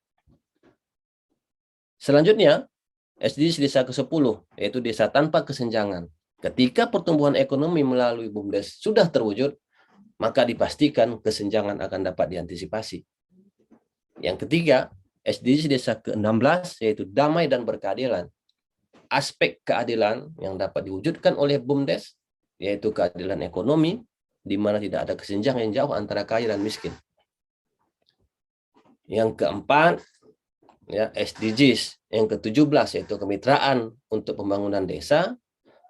Selanjutnya, SDGs desa ke-10 yaitu desa tanpa kesenjangan. Ketika pertumbuhan ekonomi melalui BUMDes sudah terwujud, maka dipastikan kesenjangan akan dapat diantisipasi. Yang ketiga, SDGs desa ke-16 yaitu damai dan berkeadilan. Aspek keadilan yang dapat diwujudkan oleh BUMDes yaitu keadilan ekonomi di mana tidak ada kesenjangan yang jauh antara kaya dan miskin. Yang keempat, ya, SDGs yang ke-17 yaitu kemitraan untuk pembangunan desa.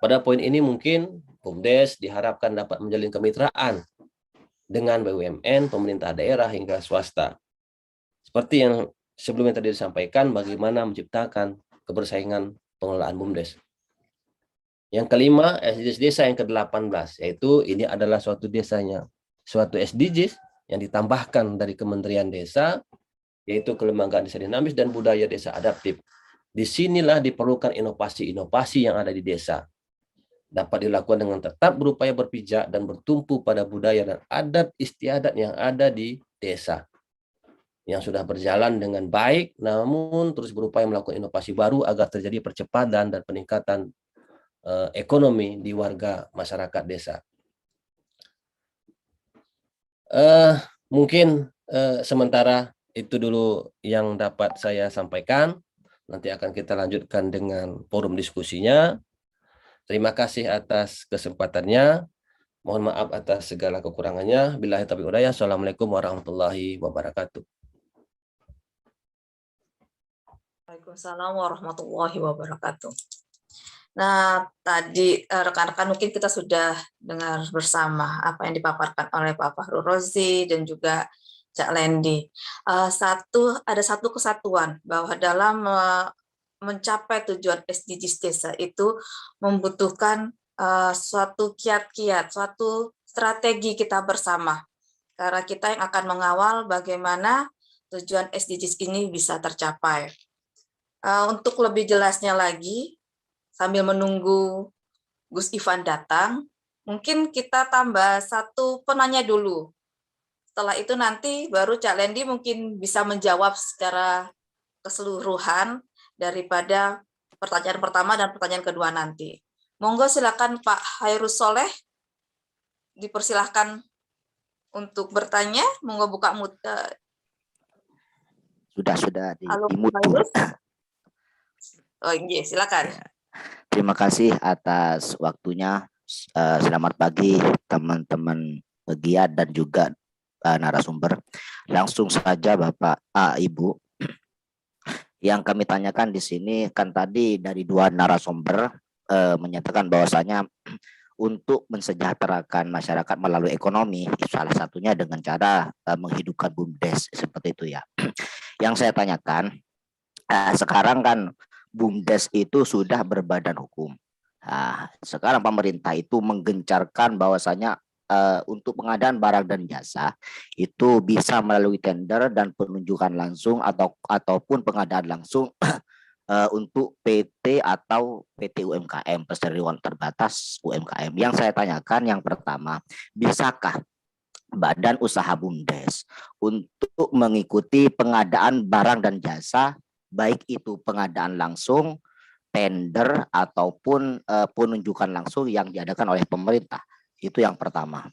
Pada poin ini mungkin BUMDes diharapkan dapat menjalin kemitraan dengan BUMN, pemerintah daerah hingga swasta. Seperti yang sebelumnya tadi disampaikan, bagaimana menciptakan kebersaingan pengelolaan BUMDes. Yang kelima, SDGs desa yang ke-18, yaitu ini adalah suatu SDGs yang ditambahkan dari Kementerian Desa, yaitu kelembagaan desa dinamis dan budaya desa adaptif. Disinilah diperlukan inovasi-inovasi yang ada di desa. Dapat dilakukan dengan tetap berupaya berpijak dan bertumpu pada budaya dan adat istiadat yang ada di desa. Yang sudah berjalan dengan baik, namun terus berupaya melakukan inovasi baru agar terjadi percepatan dan peningkatan ekonomi di warga masyarakat desa. Mungkin sementara itu dulu yang dapat saya sampaikan. Nanti akan kita lanjutkan dengan forum diskusinya. Terima kasih atas kesempatannya. Mohon maaf atas segala kekurangannya. Billahi taufiq wal hidayah. Assalamualaikum warahmatullahi wabarakatuh. Waalaikumsalam warahmatullahi wabarakatuh. Nah, tadi rekan-rekan mungkin kita sudah dengar bersama apa yang dipaparkan oleh Pak Fahru Rozi dan juga Cak Lendi. Ada satu kesatuan bahwa dalam mencapai tujuan SDGs desa itu membutuhkan suatu kiat-kiat, suatu strategi kita bersama. Karena kita yang akan mengawal bagaimana tujuan SDGs ini bisa tercapai. Untuk lebih jelasnya lagi, sambil menunggu Gus Ivan datang, mungkin kita tambah satu penanya dulu. Setelah itu nanti baru Cak Lendi mungkin bisa menjawab secara keseluruhan daripada pertanyaan pertama dan pertanyaan kedua nanti. Monggo silakan Pak Hairus Soleh, dipersilahkan untuk bertanya. Monggo buka Sudah halo di Pak mute. Hairus. Oh iya, silakan. Ya. Terima kasih atas waktunya. Selamat pagi teman-teman pegiat dan juga narasumber. Langsung saja Bapak, Ibu. Yang kami tanyakan di sini kan tadi dari dua narasumber menyatakan bahwasanya untuk mensejahterakan masyarakat melalui ekonomi, salah satunya dengan cara menghidupkan BUMDes seperti itu ya. Yang saya tanyakan, sekarang kan BUMDes itu sudah berbadan hukum. Nah, sekarang pemerintah itu menggencarkan bahwasanya untuk pengadaan barang dan jasa itu bisa melalui tender dan penunjukan langsung ataupun pengadaan langsung untuk PT atau PT UMKM, perseroan terbatas UMKM. Yang saya tanyakan yang pertama, bisakah badan usaha BUMDes untuk mengikuti pengadaan barang dan jasa, baik itu pengadaan langsung, tender, ataupun penunjukan langsung yang diadakan oleh pemerintah? Itu yang pertama.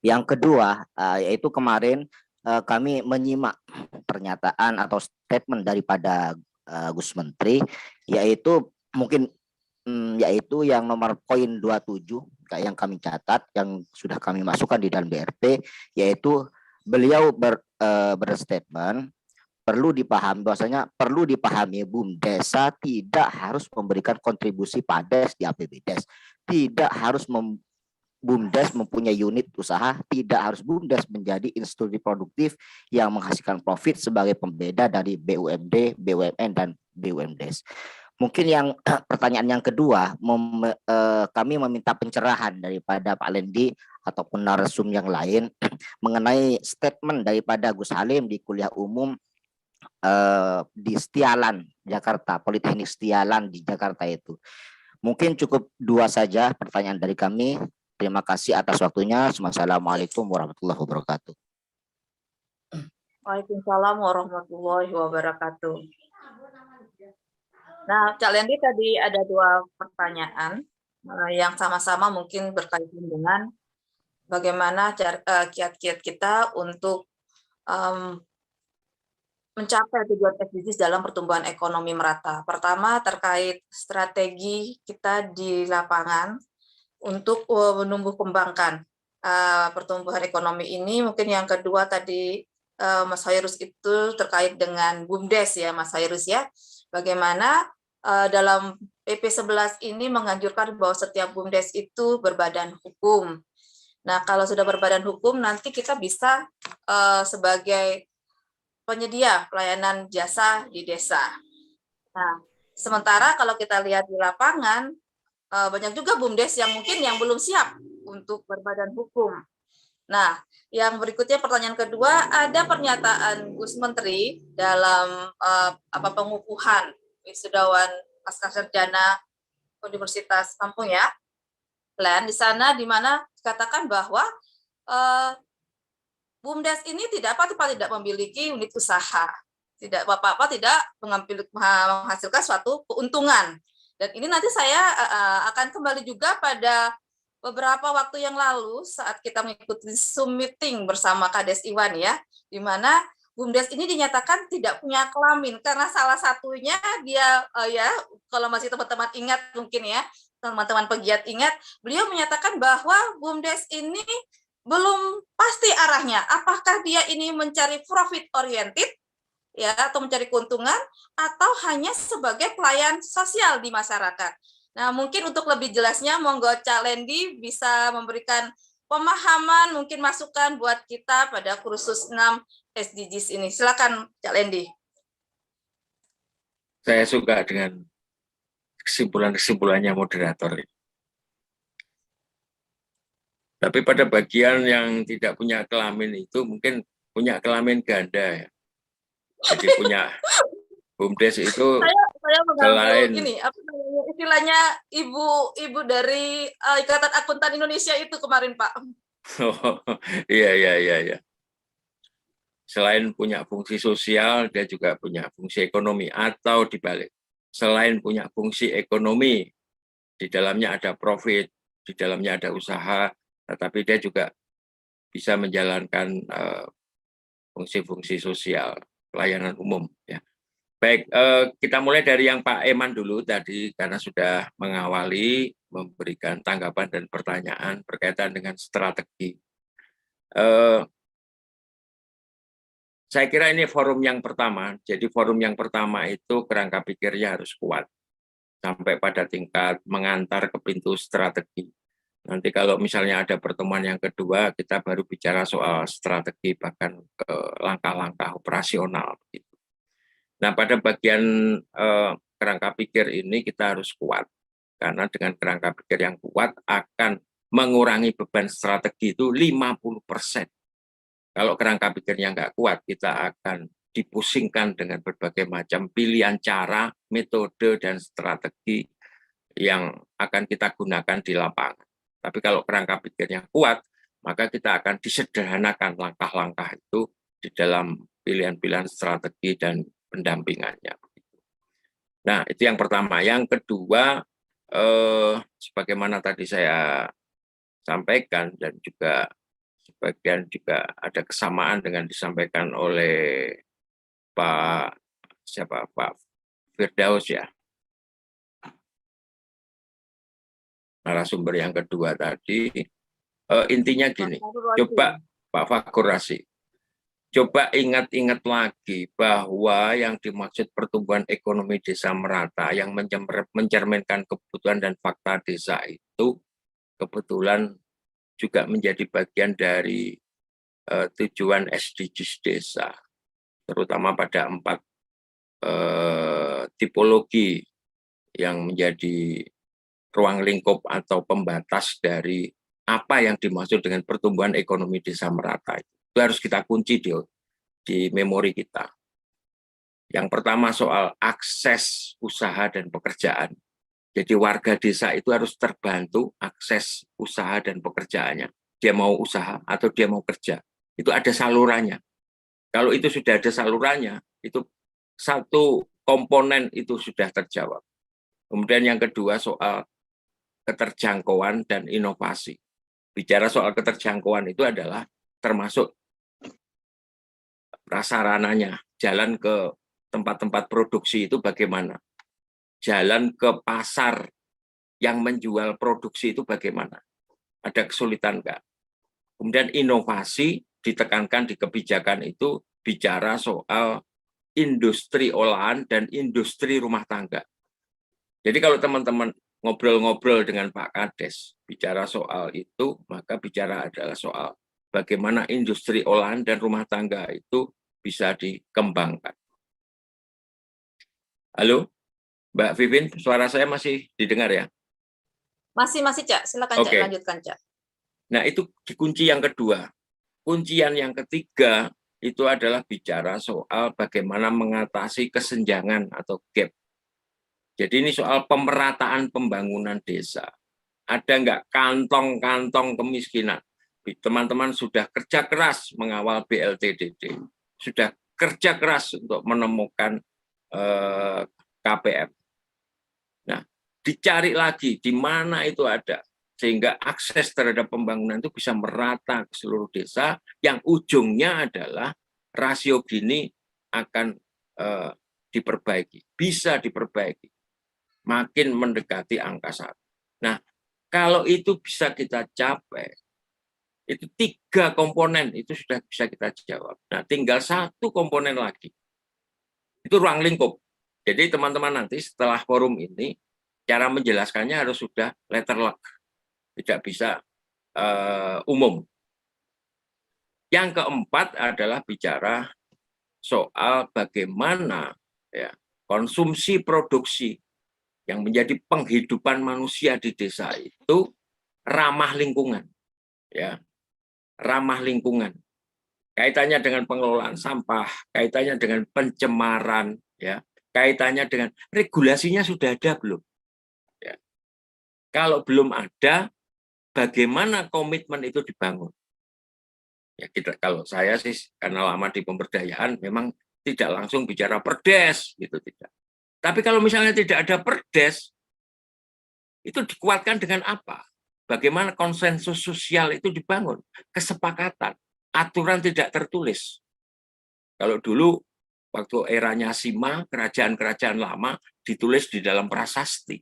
Yang kedua, yaitu kemarin kami menyimak pernyataan atau statement daripada Gus Menteri, yaitu mungkin yaitu yang nomor poin 27 yang kami catat, yang sudah kami masukkan di dalam BRP, yaitu beliau berstatement perlu dipahami BUMDesa tidak harus memberikan kontribusi PADES di APBDes, tidak harus BUMDes mempunyai unit usaha, tidak harus BUMDes menjadi institusi produktif yang menghasilkan profit sebagai pembeda dari BUMD, BUMN, dan BUMDes. Mungkin yang pertanyaan yang kedua, kami meminta pencerahan daripada Pak Lendi ataupun narasum yang lain mengenai statement daripada Gus Halim di kuliah umum di Setialan, Jakarta, Politeknik Setialan di Jakarta itu. Mungkin cukup dua saja pertanyaan dari kami. Terima kasih atas waktunya. Wassalamualaikum warahmatullahi wabarakatuh. Waalaikumsalam warahmatullahi wabarakatuh. Nah, Cak Lendi tadi ada dua pertanyaan yang sama-sama mungkin berkaitan dengan bagaimana kiat-kiat kita untuk mencapai tujuan SDGs dalam pertumbuhan ekonomi merata. Pertama, terkait strategi kita di lapangan untuk menumbuh kembangkan pertumbuhan ekonomi ini. Mungkin yang kedua tadi Mas Hairus itu terkait dengan BUMDes ya Mas Hairus ya. Bagaimana dalam PP 11 ini menganjurkan bahwa setiap BUMDes itu berbadan hukum. Nah, kalau sudah berbadan hukum nanti kita bisa sebagai penyedia pelayanan jasa di desa. Nah, sementara kalau kita lihat di lapangan banyak juga BUMDes yang mungkin yang belum siap untuk berbadan hukum. Nah, yang berikutnya pertanyaan kedua, ada pernyataan Gus Menteri dalam pengukuhan wisudawan pascasarjana Universitas Lampung ya, di sana di mana dikatakan bahwa BUMDes ini tidak memiliki unit usaha, tidak menghasilkan suatu keuntungan. Dan ini nanti saya akan kembali juga pada beberapa waktu yang lalu saat kita mengikuti Zoom meeting bersama Kades Iwan ya, di mana BUMDes ini dinyatakan tidak punya kelamin karena salah satunya dia ya kalau masih teman-teman ingat mungkin ya, teman-teman pegiat ingat, beliau menyatakan bahwa BUMDes ini belum pasti arahnya, apakah dia ini mencari profit oriented ya atau mencari keuntungan atau hanya sebagai pelayan sosial di masyarakat. Nah, mungkin untuk lebih jelasnya monggo Cak Lendi bisa memberikan pemahaman, mungkin masukan buat kita pada kursus 6 SDGs ini. Silakan Cak Lendi. Saya suka dengan kesimpulan-kesimpulannya moderator. Tapi pada bagian yang tidak punya kelamin itu mungkin punya kelamin ganda ya. Jadi punya BUMDes itu saya selain ini apa namanya istilahnya ibu dari Ikatan Akuntan Indonesia itu kemarin Pak. Oh, iya. Selain punya fungsi sosial, dia juga punya fungsi ekonomi, atau dibalik. Selain punya fungsi ekonomi, di dalamnya ada profit, di dalamnya ada usaha, tetapi dia juga bisa menjalankan fungsi-fungsi sosial, pelayanan umum. Ya. Baik, kita mulai dari yang Pak Eman dulu tadi, karena sudah mengawali, memberikan tanggapan dan pertanyaan berkaitan dengan strategi. Saya kira ini forum yang pertama, jadi forum yang pertama itu kerangka pikirnya harus kuat, sampai pada tingkat mengantar ke pintu strategi. Nanti kalau misalnya ada pertemuan yang kedua, kita baru bicara soal strategi, bahkan ke langkah-langkah operasional. Nah, pada bagian kerangka pikir ini kita harus kuat, karena dengan kerangka pikir yang kuat akan mengurangi beban strategi itu 50%. Kalau kerangka pikirnya nggak kuat, kita akan dipusingkan dengan berbagai macam pilihan cara, metode, dan strategi yang akan kita gunakan di lapangan. Tapi kalau kerangka pikirnya kuat, maka kita akan disederhanakan langkah-langkah itu di dalam pilihan-pilihan strategi dan pendampingannya. Nah, itu yang pertama. Yang kedua, sebagaimana tadi saya sampaikan dan juga sebagian juga ada kesamaan dengan disampaikan oleh Pak Firdaus ya, narasumber yang kedua tadi. Intinya gini, coba Pak Fakhur Razi, coba ingat-ingat lagi bahwa yang dimaksud pertumbuhan ekonomi desa merata yang mencerminkan kebutuhan dan fakta desa itu kebetulan juga menjadi bagian dari tujuan SDGs desa, terutama pada 4 tipologi yang menjadi ruang lingkup atau pembatas dari apa yang dimaksud dengan pertumbuhan ekonomi desa merata. Itu harus kita kunci di memori kita. Yang pertama soal akses usaha dan pekerjaan. Jadi warga desa itu harus terbantu akses usaha dan pekerjaannya. Dia mau usaha atau dia mau kerja, itu ada salurannya. Kalau itu sudah ada salurannya, itu satu komponen itu sudah terjawab. Kemudian yang kedua soal keterjangkauan dan inovasi. Bicara soal keterjangkauan itu adalah termasuk prasarananya, jalan ke tempat-tempat produksi itu bagaimana, jalan ke pasar yang menjual produksi itu bagaimana, ada kesulitan nggak. Kemudian inovasi ditekankan di kebijakan itu bicara soal industri olahan dan industri rumah tangga. Jadi kalau teman-teman ngobrol-ngobrol dengan Pak Kades bicara soal itu, maka bicara adalah soal bagaimana industri olahan dan rumah tangga itu bisa dikembangkan. Halo, Mbak Vivin, suara saya masih didengar ya? Masih, Cak. Silakan, Cak, lanjutkan, Cak. Nah, itu kunci yang kedua. Kuncian yang ketiga itu adalah bicara soal bagaimana mengatasi kesenjangan atau gap. Jadi ini soal pemerataan pembangunan desa. Ada nggak kantong-kantong kemiskinan? Teman-teman sudah kerja keras mengawal BLTDD, sudah kerja keras untuk menemukan KPM. Nah, dicari lagi di mana itu ada, sehingga akses terhadap pembangunan itu bisa merata ke seluruh desa, yang ujungnya adalah rasio Gini akan diperbaiki, bisa diperbaiki, makin mendekati angka 1. Nah, kalau itu bisa kita capai, itu 3 komponen itu sudah bisa kita jawab. Nah, tinggal 1 komponen lagi, itu ruang lingkup. Jadi teman-teman nanti setelah forum ini, cara menjelaskannya harus sudah letterlock, tidak bisa umum. Yang keempat adalah bicara soal bagaimana ya, konsumsi produksi yang menjadi penghidupan manusia di desa itu ramah lingkungan, ya, ramah lingkungan. Kaitannya dengan pengelolaan sampah, kaitannya dengan pencemaran, ya, kaitannya dengan regulasinya sudah ada belum? Ya. Kalau belum ada, bagaimana komitmen itu dibangun? Ya kalau saya sih karena lama di pemberdayaan memang tidak langsung bicara perdes gitu, tidak. Tapi kalau misalnya tidak ada perdes, itu dikuatkan dengan apa? Bagaimana konsensus sosial itu dibangun, kesepakatan, aturan tidak tertulis. Kalau dulu waktu eranya Sima, kerajaan-kerajaan lama ditulis di dalam prasasti.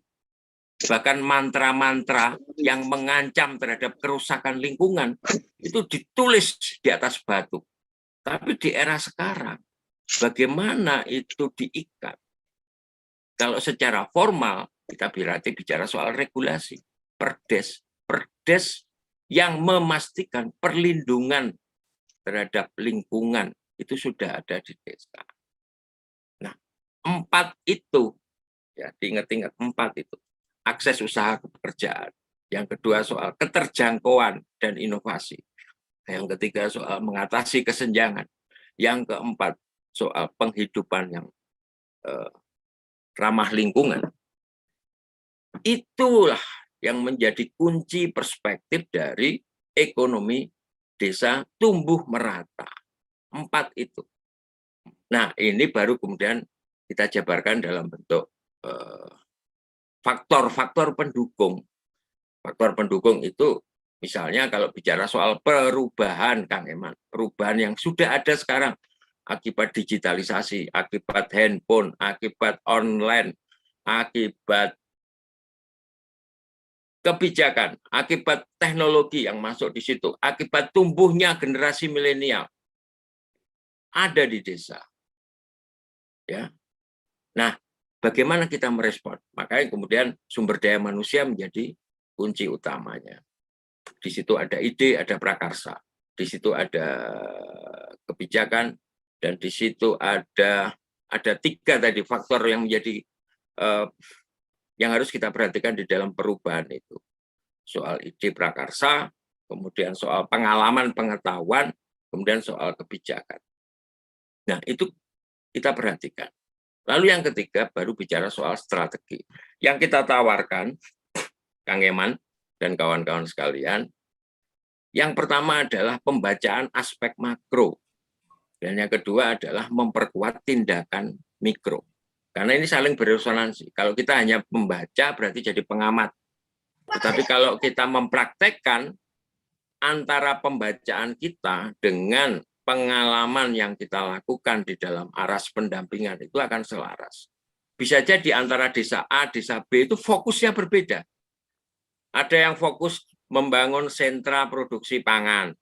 Bahkan mantra-mantra yang mengancam terhadap kerusakan lingkungan itu ditulis di atas batu. Tapi di era sekarang, bagaimana itu diikat? Kalau secara formal, kita berarti bicara soal regulasi, perdes yang memastikan perlindungan terhadap lingkungan itu sudah ada di desa. Nah, 4 itu, ya diingat-ingat 4 itu. Akses usaha ke pekerjaan. Yang kedua soal keterjangkauan dan inovasi. Yang ketiga soal mengatasi kesenjangan. Yang keempat soal penghidupan yang ramah lingkungan. Itulah yang menjadi kunci perspektif dari ekonomi desa tumbuh merata. 4 itu. Nah, ini baru kemudian kita jabarkan dalam bentuk faktor-faktor pendukung. Faktor pendukung itu misalnya kalau bicara soal perubahan, Kang Eman, perubahan yang sudah ada sekarang akibat digitalisasi, akibat handphone, akibat online, akibat kebijakan, akibat teknologi yang masuk di situ, akibat tumbuhnya generasi milenial ada di desa. Ya. Nah, bagaimana kita merespon? Makanya kemudian sumber daya manusia menjadi kunci utamanya. Di situ ada ide, ada prakarsa. Di situ ada kebijakan, dan di situ ada 3 tadi faktor yang menjadi yang harus kita perhatikan di dalam perubahan itu. Soal ide prakarsa, kemudian soal pengalaman pengetahuan, kemudian soal kebijakan. Nah, itu kita perhatikan. Lalu yang ketiga baru bicara soal strategi. Yang kita tawarkan, Kang Eman dan kawan-kawan sekalian, yang pertama adalah pembacaan aspek makro. Dan yang kedua adalah memperkuat tindakan mikro. Karena ini saling beresonansi. Kalau kita hanya membaca berarti jadi pengamat. Tetapi kalau kita mempraktekkan antara pembacaan kita dengan pengalaman yang kita lakukan di dalam aras pendampingan itu akan selaras. Bisa jadi antara desa A, desa B itu fokusnya berbeda. Ada yang fokus membangun sentra produksi pangan.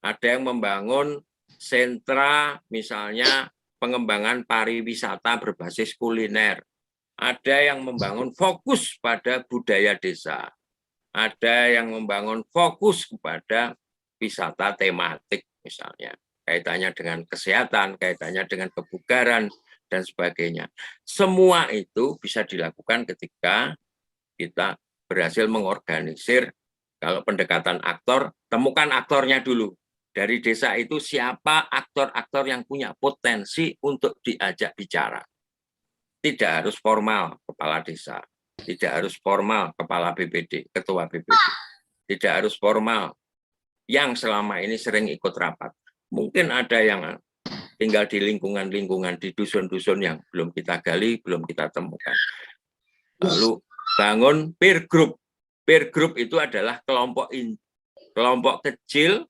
Ada yang membangun sentra misalnya pengembangan pariwisata berbasis kuliner. Ada yang membangun fokus pada budaya desa. Ada yang membangun fokus kepada wisata tematik misalnya. Kaitannya dengan kesehatan, kaitannya dengan kebugaran, dan sebagainya. Semua itu bisa dilakukan ketika kita berhasil mengorganisir. Kalau pendekatan aktor, temukan aktornya dulu. Dari desa itu siapa aktor-aktor yang punya potensi untuk diajak bicara. Tidak harus formal kepala desa, tidak harus formal kepala BPD, ketua BPD, tidak harus formal yang selama ini sering ikut rapat. Mungkin ada yang tinggal di lingkungan-lingkungan, di dusun-dusun yang belum kita gali, belum kita temukan. Lalu bangun peer group. Peer group itu adalah kelompok kecil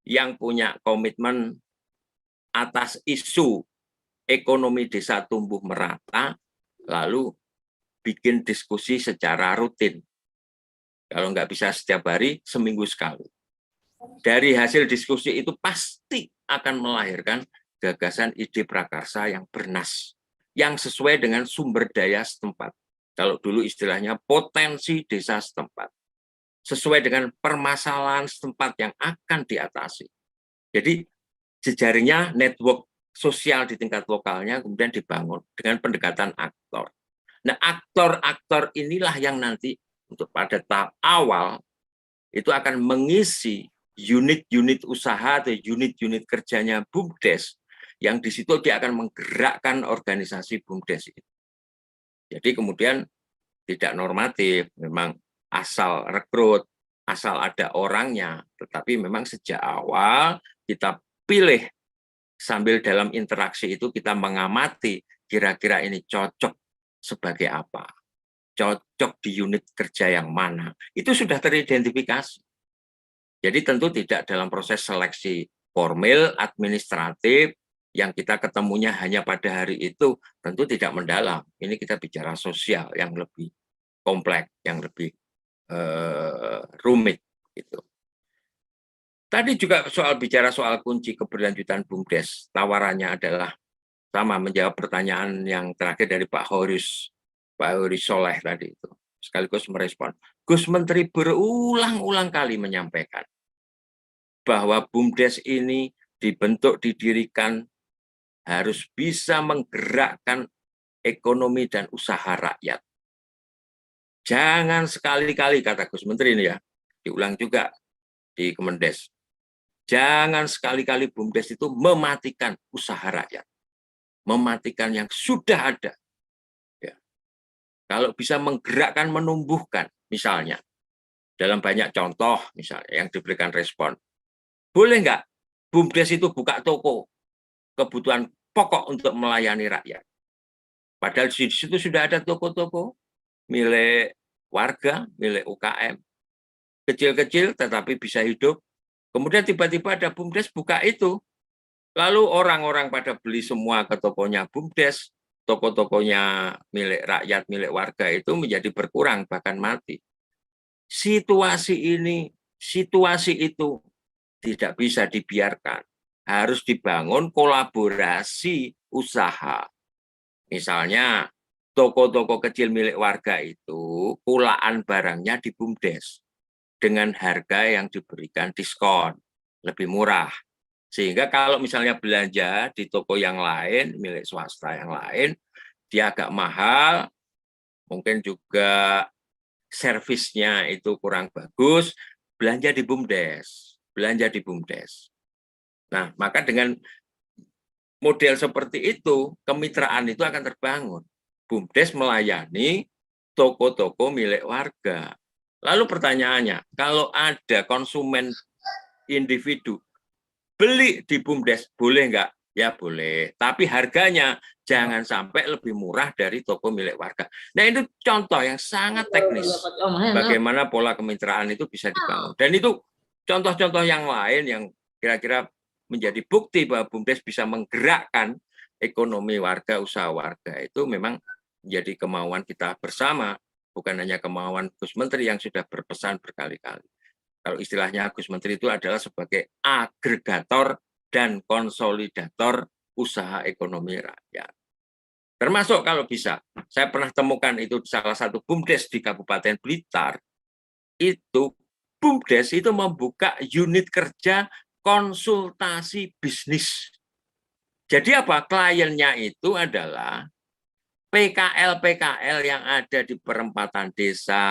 yang punya komitmen atas isu ekonomi desa tumbuh merata, lalu bikin diskusi secara rutin. Kalau nggak bisa setiap hari, seminggu sekali. Dari hasil diskusi itu pasti akan melahirkan gagasan ide prakarsa yang bernas, yang sesuai dengan sumber daya setempat. Kalau dulu istilahnya potensi desa setempat. Sesuai dengan permasalahan setempat yang akan diatasi. Jadi jejaringnya network sosial di tingkat lokalnya kemudian dibangun dengan pendekatan aktor. Nah, aktor-aktor inilah yang nanti untuk pada tahap awal itu akan mengisi unit-unit usaha atau unit-unit kerjanya BUMDes, yang di situ dia akan menggerakkan organisasi BUMDes itu. Jadi kemudian tidak normatif, memang asal rekrut, asal ada orangnya, tetapi memang sejak awal kita pilih sambil dalam interaksi itu kita mengamati kira-kira ini cocok sebagai apa, cocok di unit kerja yang mana, itu sudah teridentifikasi. Jadi tentu tidak dalam proses seleksi formil, administratif, yang kita ketemunya hanya pada hari itu, tentu tidak mendalam. Ini kita bicara sosial yang lebih kompleks, yang lebih rumit. Gitu. Tadi juga bicara soal kunci keberlanjutan BUMDes. Tawarannya adalah sama, menjawab pertanyaan yang terakhir dari Pak Horis Soleh tadi itu. Sekaligus merespon. Gus Menteri berulang-ulang kali menyampaikan bahwa BUMDes ini dibentuk, didirikan, harus bisa menggerakkan ekonomi dan usaha rakyat. Jangan sekali-kali, kata Gus Menteri ini ya, diulang juga di Kemendes, jangan sekali-kali BUMDes itu mematikan usaha rakyat, mematikan yang sudah ada. Ya. Kalau bisa menggerakkan, menumbuhkan, misalnya, dalam banyak contoh misalnya yang diberikan respon, boleh nggak BUMDes itu buka toko kebutuhan pokok untuk melayani rakyat? Padahal di situ sudah ada toko-toko milik warga, milik UKM, kecil-kecil tetapi bisa hidup. Kemudian tiba-tiba ada BUMDes buka itu, lalu orang-orang pada beli semua ke tokonya BUMDes, toko-tokonya milik rakyat, milik warga itu menjadi berkurang, bahkan mati. Situasi itu tidak bisa dibiarkan. Harus dibangun kolaborasi usaha. Misalnya, toko-toko kecil milik warga itu, kulaan barangnya di BUMDes dengan harga yang diberikan diskon, lebih murah. Sehingga kalau misalnya belanja di toko yang lain, milik swasta yang lain, dia agak mahal, mungkin juga servisnya itu kurang bagus, belanja di BUMDes. Nah, maka dengan model seperti itu, kemitraan itu akan terbangun. BUMDes melayani toko-toko milik warga. Lalu pertanyaannya, kalau ada konsumen individu beli di BUMDes, boleh nggak? Ya boleh, tapi harganya jangan sampai lebih murah dari toko milik warga. Nah, itu contoh yang sangat teknis bagaimana pola kemitraan itu bisa dibangun. Dan itu contoh-contoh yang lain yang kira-kira menjadi bukti bahwa BUMDes bisa menggerakkan ekonomi warga, usaha warga, itu memang menjadi kemauan kita bersama, bukan hanya kemauan Gus Menteri yang sudah berpesan berkali-kali. Kalau istilahnya Gus Menteri itu adalah sebagai agregator dan konsolidator usaha ekonomi rakyat. Termasuk kalau bisa, saya pernah temukan itu salah satu BUMDes di Kabupaten Blitar, itu BUMDes itu membuka unit kerja konsultasi bisnis. Jadi apa? Kliennya itu adalah PKL yang ada di perempatan desa,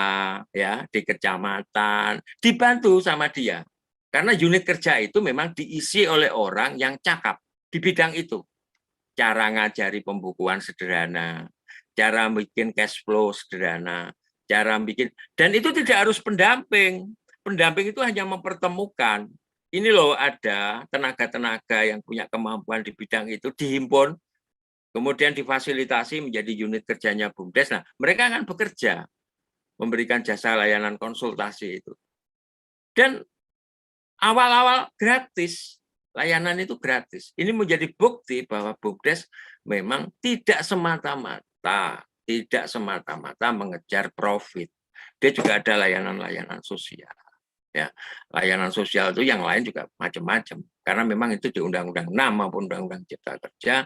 ya, di kecamatan, dibantu sama dia. Karena unit kerja itu memang diisi oleh orang yang cakap di bidang itu. Cara ngajari pembukuan sederhana, cara bikin cash flow sederhana, cara bikin, dan itu tidak harus pendamping. Pendamping itu hanya mempertemukan. Ini loh ada tenaga-tenaga yang punya kemampuan di bidang itu dihimpun, kemudian difasilitasi menjadi unit kerjanya BUMDes. Nah, mereka akan bekerja, memberikan jasa layanan konsultasi itu. Dan awal-awal gratis, layanan itu gratis. Ini menjadi bukti bahwa BUMDes memang tidak semata-mata mengejar profit. Dia juga ada layanan-layanan sosial. Ya, layanan sosial itu yang lain juga macam-macam. Karena memang itu di Undang-Undang 6 maupun Undang-Undang Cipta Kerja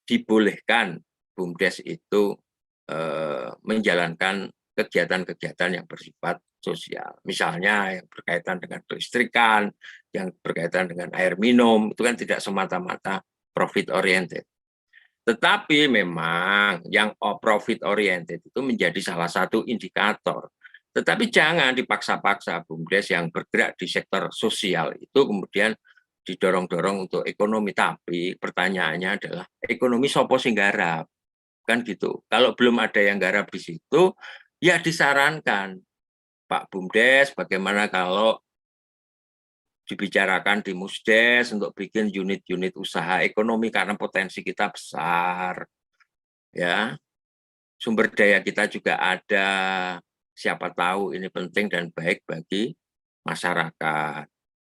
dibolehkan BUMDes itu menjalankan kegiatan-kegiatan yang bersifat sosial. Misalnya yang berkaitan dengan kelistrikan, yang berkaitan dengan air minum, itu kan tidak semata-mata profit oriented. Tetapi memang yang profit oriented itu menjadi salah satu indikator. Tetapi jangan dipaksa-paksa BUMDes yang bergerak di sektor sosial itu kemudian didorong-dorong untuk ekonomi. Tapi pertanyaannya adalah ekonomi sopo sing garap, kan gitu. Kalau belum ada yang garap di situ, ya disarankan Pak Bumdes, bagaimana kalau dibicarakan di Musdes untuk bikin unit-unit usaha ekonomi karena potensi kita besar, ya. Sumber daya kita juga ada, siapa tahu ini penting dan baik bagi masyarakat,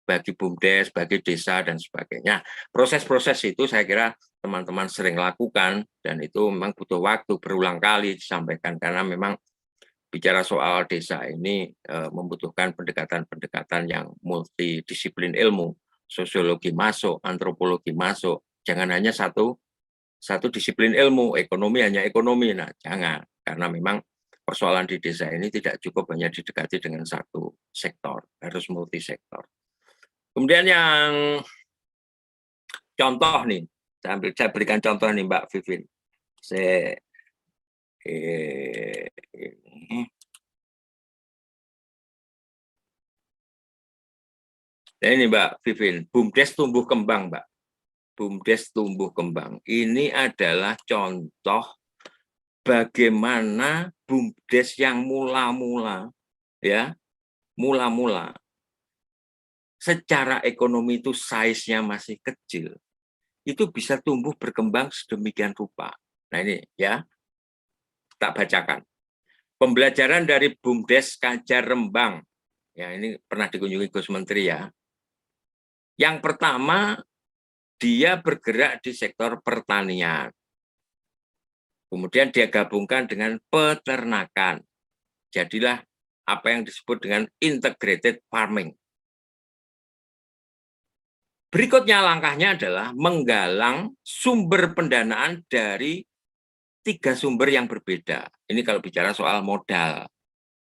bagi Bumdes, bagi desa dan sebagainya. Proses-proses itu saya kira teman-teman sering lakukan dan itu memang butuh waktu berulang kali disampaikan karena memang bicara soal desa ini membutuhkan pendekatan-pendekatan yang multidisiplin ilmu, sosiologi masuk, antropologi masuk, jangan hanya satu disiplin ilmu, ekonomi hanya ekonomi, nah jangan, karena memang persoalan di desa ini tidak cukup hanya didekati dengan satu sektor, harus multisektor. Kemudian yang contoh nih, saya berikan contoh nih Mbak Vivin. Nah ini Mbak Vivin, Bumdes tumbuh kembang Mbak. Bumdes tumbuh kembang. Ini adalah contoh bagaimana Bumdes yang mula-mula, ya, mula-mula secara ekonomi itu size-nya masih kecil, itu bisa tumbuh berkembang sedemikian rupa. Nah ini ya, tak bacakan. Pembelajaran dari Bumdes Kajar Rembang, ya ini pernah dikunjungi Gus Menteri ya. Yang pertama, dia bergerak di sektor pertanian. Kemudian dia gabungkan dengan peternakan. Jadilah apa yang disebut dengan integrated farming. Berikutnya langkahnya adalah menggalang sumber pendanaan dari 3 sumber yang berbeda. Ini kalau bicara soal modal.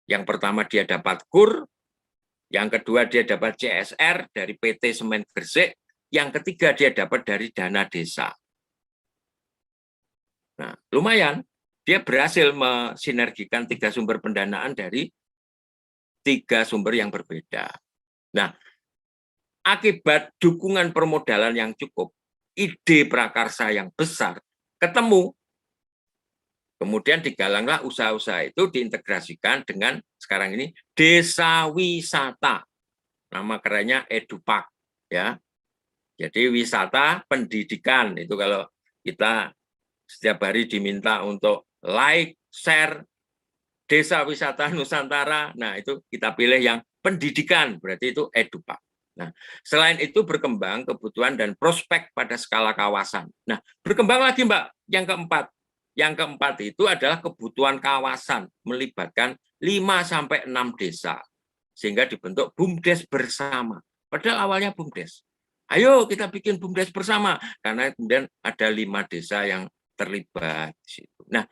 Yang pertama dia dapat KUR, yang kedua dia dapat CSR dari PT Semen Gresik, yang ketiga dia dapat dari dana desa. Nah, lumayan, dia berhasil mensinergikan 3 sumber pendanaan dari 3 sumber yang berbeda. Nah, akibat dukungan permodalan yang cukup, ide prakarsa yang besar, ketemu. Kemudian digalanglah usaha-usaha itu diintegrasikan dengan sekarang ini desa wisata. Nama kerennya Edupak. Ya. Jadi wisata pendidikan, itu kalau kita setiap hari diminta untuk like, share, desa wisata Nusantara, nah itu kita pilih yang pendidikan, berarti itu Edupak. Nah, selain itu berkembang kebutuhan dan prospek pada skala kawasan. Nah, berkembang lagi Mbak, yang keempat. Yang keempat itu adalah kebutuhan kawasan, melibatkan 5-6 desa. Sehingga dibentuk BUMDes bersama. Padahal awalnya BUMDes. Ayo kita bikin BUMDes bersama, karena kemudian ada 5 desa yang terlibat di situ. Nah,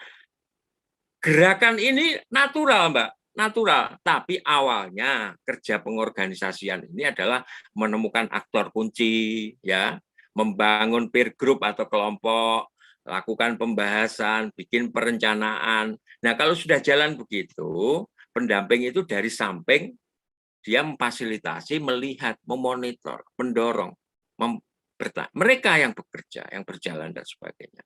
gerakan ini natural, Mbak. Natural, tapi awalnya kerja pengorganisasian ini adalah menemukan aktor kunci, ya, membangun peer group atau kelompok, lakukan pembahasan, bikin perencanaan. Nah, kalau sudah jalan begitu, pendamping itu dari samping dia memfasilitasi, melihat, memonitor, mendorong, mereka yang bekerja, yang berjalan dan sebagainya.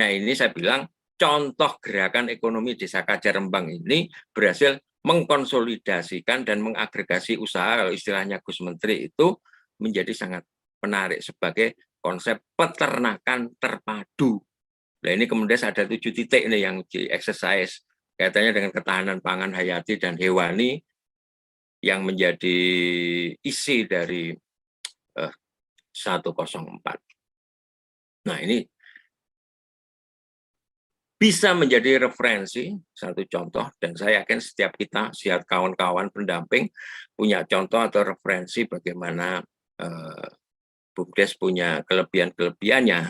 Nah, ini saya bilang contoh gerakan ekonomi Desa Kajar Rembang ini berhasil mengkonsolidasikan dan mengagregasi usaha, kalau istilahnya Gus Menteri itu menjadi sangat menarik sebagai konsep peternakan terpadu. Nah ini kemudian ada 7 titik ini yang di exercise kaitannya dengan ketahanan pangan hayati dan hewani yang menjadi isi dari 104. Nah ini bisa menjadi referensi, satu contoh, dan saya yakin setiap kita, setiap kawan-kawan pendamping punya contoh atau referensi bagaimana BUMDes punya kelebihan-kelebihannya.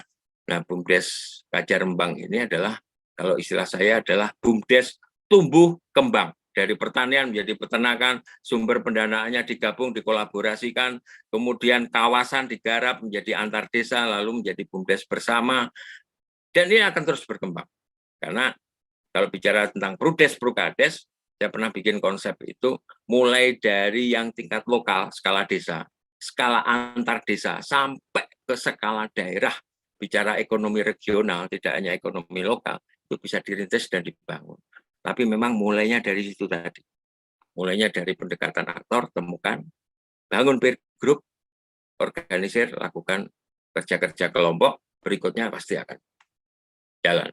Nah, BUMDes Kajar Rembang ini adalah, kalau istilah saya adalah BUMDes tumbuh kembang. Dari pertanian menjadi peternakan, sumber pendanaannya digabung, dikolaborasikan, kemudian kawasan digarap menjadi antar desa, lalu menjadi BUMDes bersama, dan ini akan terus berkembang. Karena kalau bicara tentang Prudes, Prukades, saya pernah bikin konsep itu mulai dari yang tingkat lokal, skala desa, skala antar desa, sampai ke skala daerah. Bicara ekonomi regional, tidak hanya ekonomi lokal, itu bisa dirintis dan dibangun. Tapi memang mulainya dari situ tadi. mulainya dari pendekatan aktor, temukan, bangun peer group, organisir, lakukan kerja-kerja kelompok, berikutnya pasti akan jalan.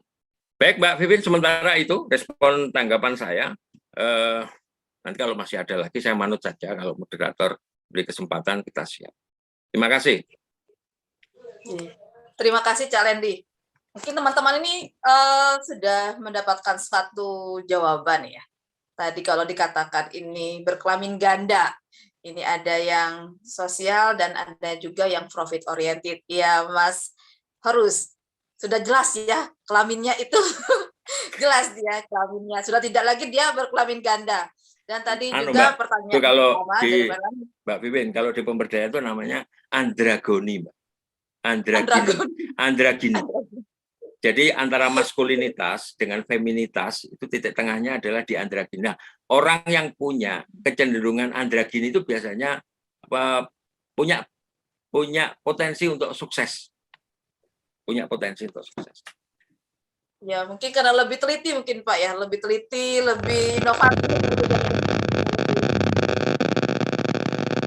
Baik, Mbak Vivin, sementara itu respon tanggapan saya. Nanti kalau masih ada lagi, saya manut saja. Kalau moderator beri kesempatan, kita siap. Terima kasih. Terima kasih, Cak Lendi. Mungkin teman-teman ini sudah mendapatkan satu jawaban ya. Tadi kalau dikatakan ini berkelamin ganda, ini ada yang sosial dan ada juga yang profit oriented. Ya, Mas Harus sudah jelas ya kelaminnya itu jelas dia kelaminnya sudah tidak lagi dia berkelamin ganda. Dan tadi juga Mbak, pertanyaan itu kalau pertama di dari Mbak Vivin, kalau di pemberdayaan itu namanya andragoni, Mbak. Andragini. Jadi antara maskulinitas dengan feminitas itu titik tengahnya adalah di andragini. Nah, orang yang punya kecenderungan andragini itu biasanya punya potensi untuk sukses. Punya potensi untuk sukses. Ya, mungkin karena lebih teliti mungkin Pak ya, lebih teliti, lebih inovatif.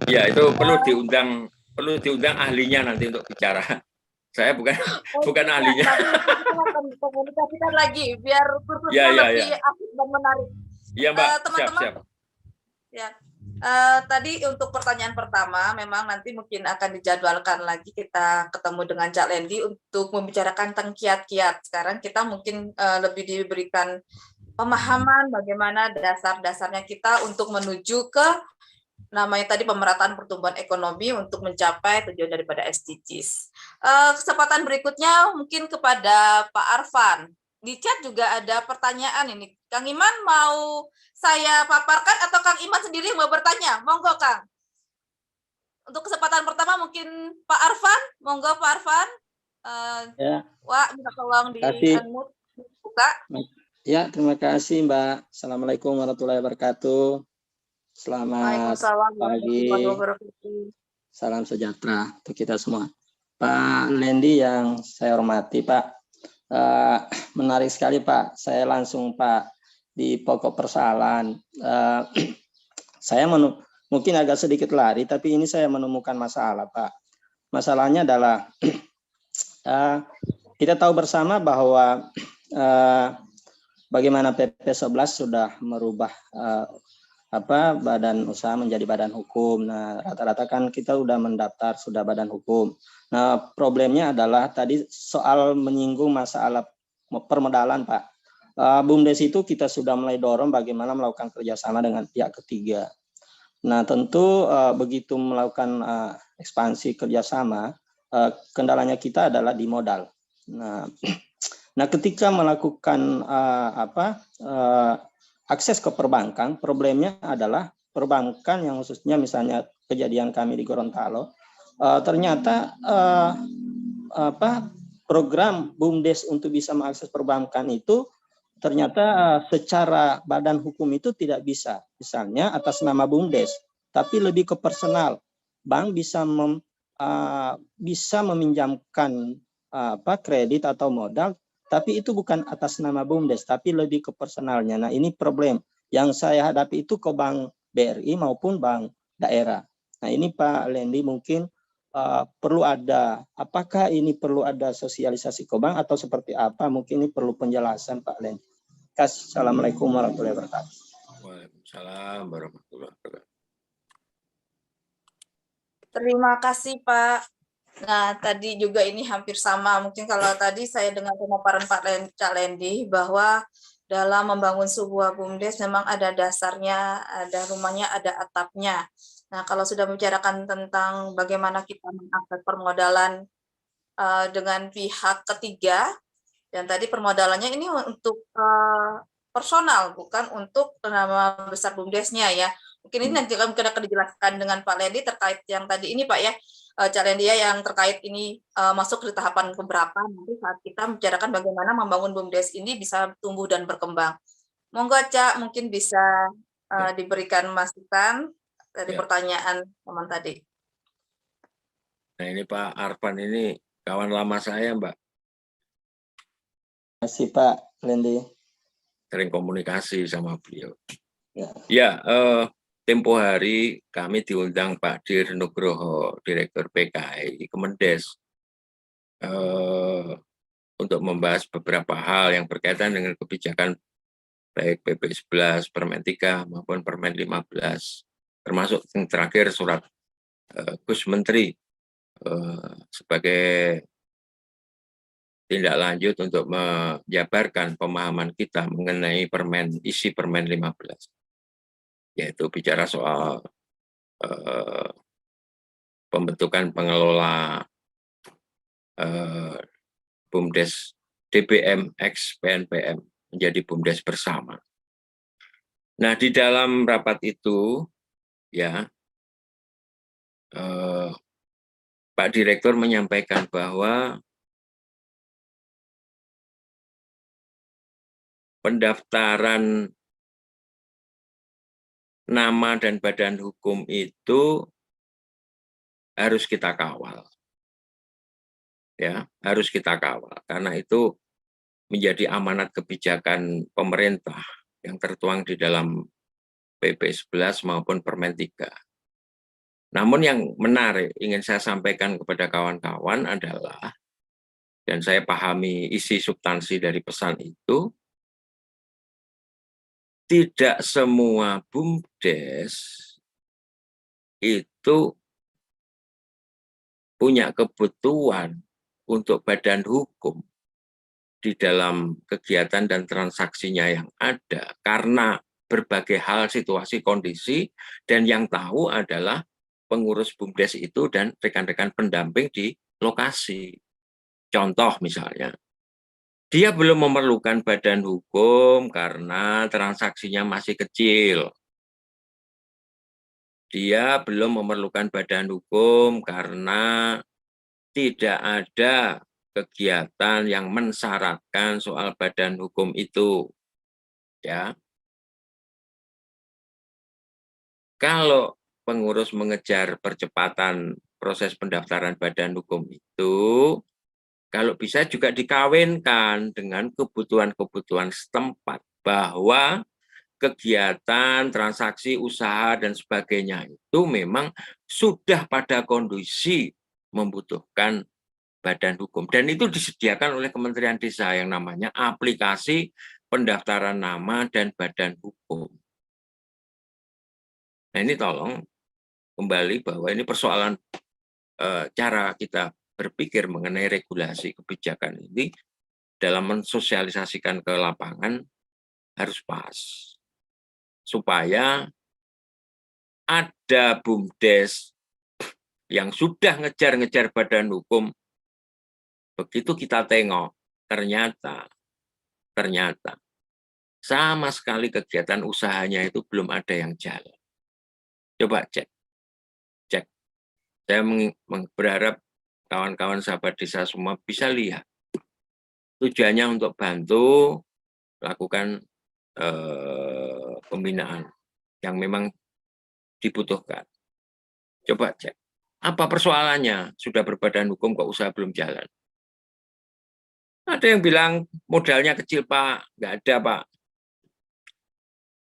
Ya, itu perlu diundang ahlinya nanti untuk bicara. Saya bukan ahlinya. Nanti kita akan komunikasikan lagi biar kursusnya lebih asik dan menarik. Iya, Mbak. Teman-teman. Siap. Ya. Tadi untuk pertanyaan pertama memang nanti mungkin akan dijadwalkan lagi kita ketemu dengan Cak Lendi untuk membicarakan tentang kiat-kiat. Sekarang kita mungkin lebih diberikan pemahaman bagaimana dasar-dasarnya kita untuk menuju ke namanya tadi pemerataan pertumbuhan ekonomi untuk mencapai tujuan daripada SDGs. Kesempatan berikutnya mungkin kepada Pak Arfan. Di chat juga ada pertanyaan ini. Kang Iman mau saya paparkan atau Kang Iman sendiri yang mau bertanya? Monggo, Kang. Untuk kesempatan pertama mungkin Pak Arfan. Monggo, Pak Arfan. Ya. Wah, minta tolong di-unmute. Buka. Ya, terima kasih, Mbak. Assalamualaikum warahmatullahi wabarakatuh. Selamat pagi. Salam sejahtera untuk kita semua. Pak Lendi yang saya hormati, Pak. Menarik sekali, Pak. Saya langsung, Pak, di pokok persoalan. Saya mungkin agak sedikit lari, tapi ini saya menemukan masalah, Pak. Masalahnya adalah kita tahu bersama bahwa bagaimana PP 11 sudah merubah badan usaha menjadi badan hukum. Nah, rata-rata kan kita sudah mendaftar sudah badan hukum. Nah, problemnya adalah tadi soal menyinggung masalah permodalan, Pak. BUMDes itu kita sudah mulai dorong bagaimana melakukan kerjasama dengan pihak ketiga. Nah, tentu begitu melakukan ekspansi kerjasama, kendalanya kita adalah di modal. Nah, ketika melakukan akses ke perbankan, problemnya adalah perbankan yang khususnya misalnya kejadian kami di Gorontalo, ternyata program BUMDes untuk bisa mengakses perbankan itu ternyata secara badan hukum itu tidak bisa, misalnya atas nama BUMDes, tapi lebih ke personal. Bank bisa meminjamkan kredit atau modal, tapi itu bukan atas nama BUMDes, tapi lebih ke personalnya. Nah, ini problem yang saya hadapi itu ke Bank BRI maupun bank daerah. Nah, ini Pak Lendi mungkin perlu ada, apakah ini perlu ada sosialisasi ke bank atau seperti apa? Mungkin ini perlu penjelasan Pak Lendi. Assalamualaikum warahmatullahi wabarakatuh. Waalaikumsalam warahmatullahi wabarakatuh. Terima kasih, Pak. Nah, tadi juga ini hampir sama. Mungkin kalau tadi saya dengar pemaparan Pak Cak Lendi bahwa dalam membangun sebuah BUMDes memang ada dasarnya, ada rumahnya, ada atapnya. Nah, kalau sudah membicarakan tentang bagaimana kita mengakses permodalan dengan pihak ketiga, dan tadi permodalannya ini untuk personal, bukan untuk nama besar BUMDesnya ya. Mungkin ini nanti akan dijelaskan dengan Pak Lendi terkait yang tadi ini Pak ya. Cak Lendi yang terkait ini masuk ke tahapan keberapa nanti saat kita membicarakan bagaimana membangun BUMDes ini bisa tumbuh dan berkembang. Monggo Cak, mungkin bisa diberikan masukan dari pertanyaan teman tadi. Nah, ini Pak Arfan ini kawan lama saya, Mbak. Terima kasih Pak Lendi. Sering komunikasi sama beliau. Ya, tempo hari kami diundang Pak Dir Nugroho, Direktur PKI Kemendes, untuk membahas beberapa hal yang berkaitan dengan kebijakan baik PP 11, Permen 3 maupun Permen 15, termasuk yang terakhir surat Gus Menteri sebagai tindak lanjut untuk menjabarkan pemahaman kita mengenai isi Permen 15, yaitu bicara soal pembentukan pengelola BUMDes DBM ex PNPM menjadi BUMDes bersama. Nah, di dalam rapat itu ya Pak Direktur menyampaikan bahwa pendaftaran nama dan badan hukum itu harus kita kawal. Ya, harus kita kawal karena itu menjadi amanat kebijakan pemerintah yang tertuang di dalam PP 11 maupun Permen 3. Namun yang menarik ingin saya sampaikan kepada kawan-kawan adalah, dan saya pahami isi substansi dari pesan itu, tidak semua BUMDes itu punya kebutuhan untuk badan hukum di dalam kegiatan dan transaksinya yang ada karena berbagai hal, situasi, kondisi, dan yang tahu adalah pengurus BUMDes itu dan rekan-rekan pendamping di lokasi. Contoh misalnya, dia belum memerlukan badan hukum karena transaksinya masih kecil. Dia belum memerlukan badan hukum karena tidak ada kegiatan yang mensyaratkan soal badan hukum itu. Ya. Kalau pengurus mengejar percepatan proses pendaftaran badan hukum itu, kalau bisa juga dikawinkan dengan kebutuhan-kebutuhan setempat, bahwa kegiatan, transaksi, usaha, dan sebagainya itu memang sudah pada kondisi membutuhkan badan hukum. Dan itu disediakan oleh Kementerian Desa yang namanya aplikasi pendaftaran nama dan badan hukum. Nah, ini tolong kembali bahwa ini persoalan cara kita berpikir mengenai regulasi kebijakan ini dalam mensosialisasikan ke lapangan harus pas. Supaya ada BUMDes yang sudah ngejar-ngejar badan hukum, begitu kita tengok, ternyata sama sekali kegiatan usahanya itu belum ada yang jalan. Coba cek. Saya berharap kawan-kawan sahabat desa semua bisa lihat. Tujuannya untuk bantu lakukan pembinaan yang memang dibutuhkan. Coba cek. Apa persoalannya? Sudah berbadan hukum kok usaha belum jalan? Ada yang bilang modalnya kecil, Pak. Nggak ada, Pak.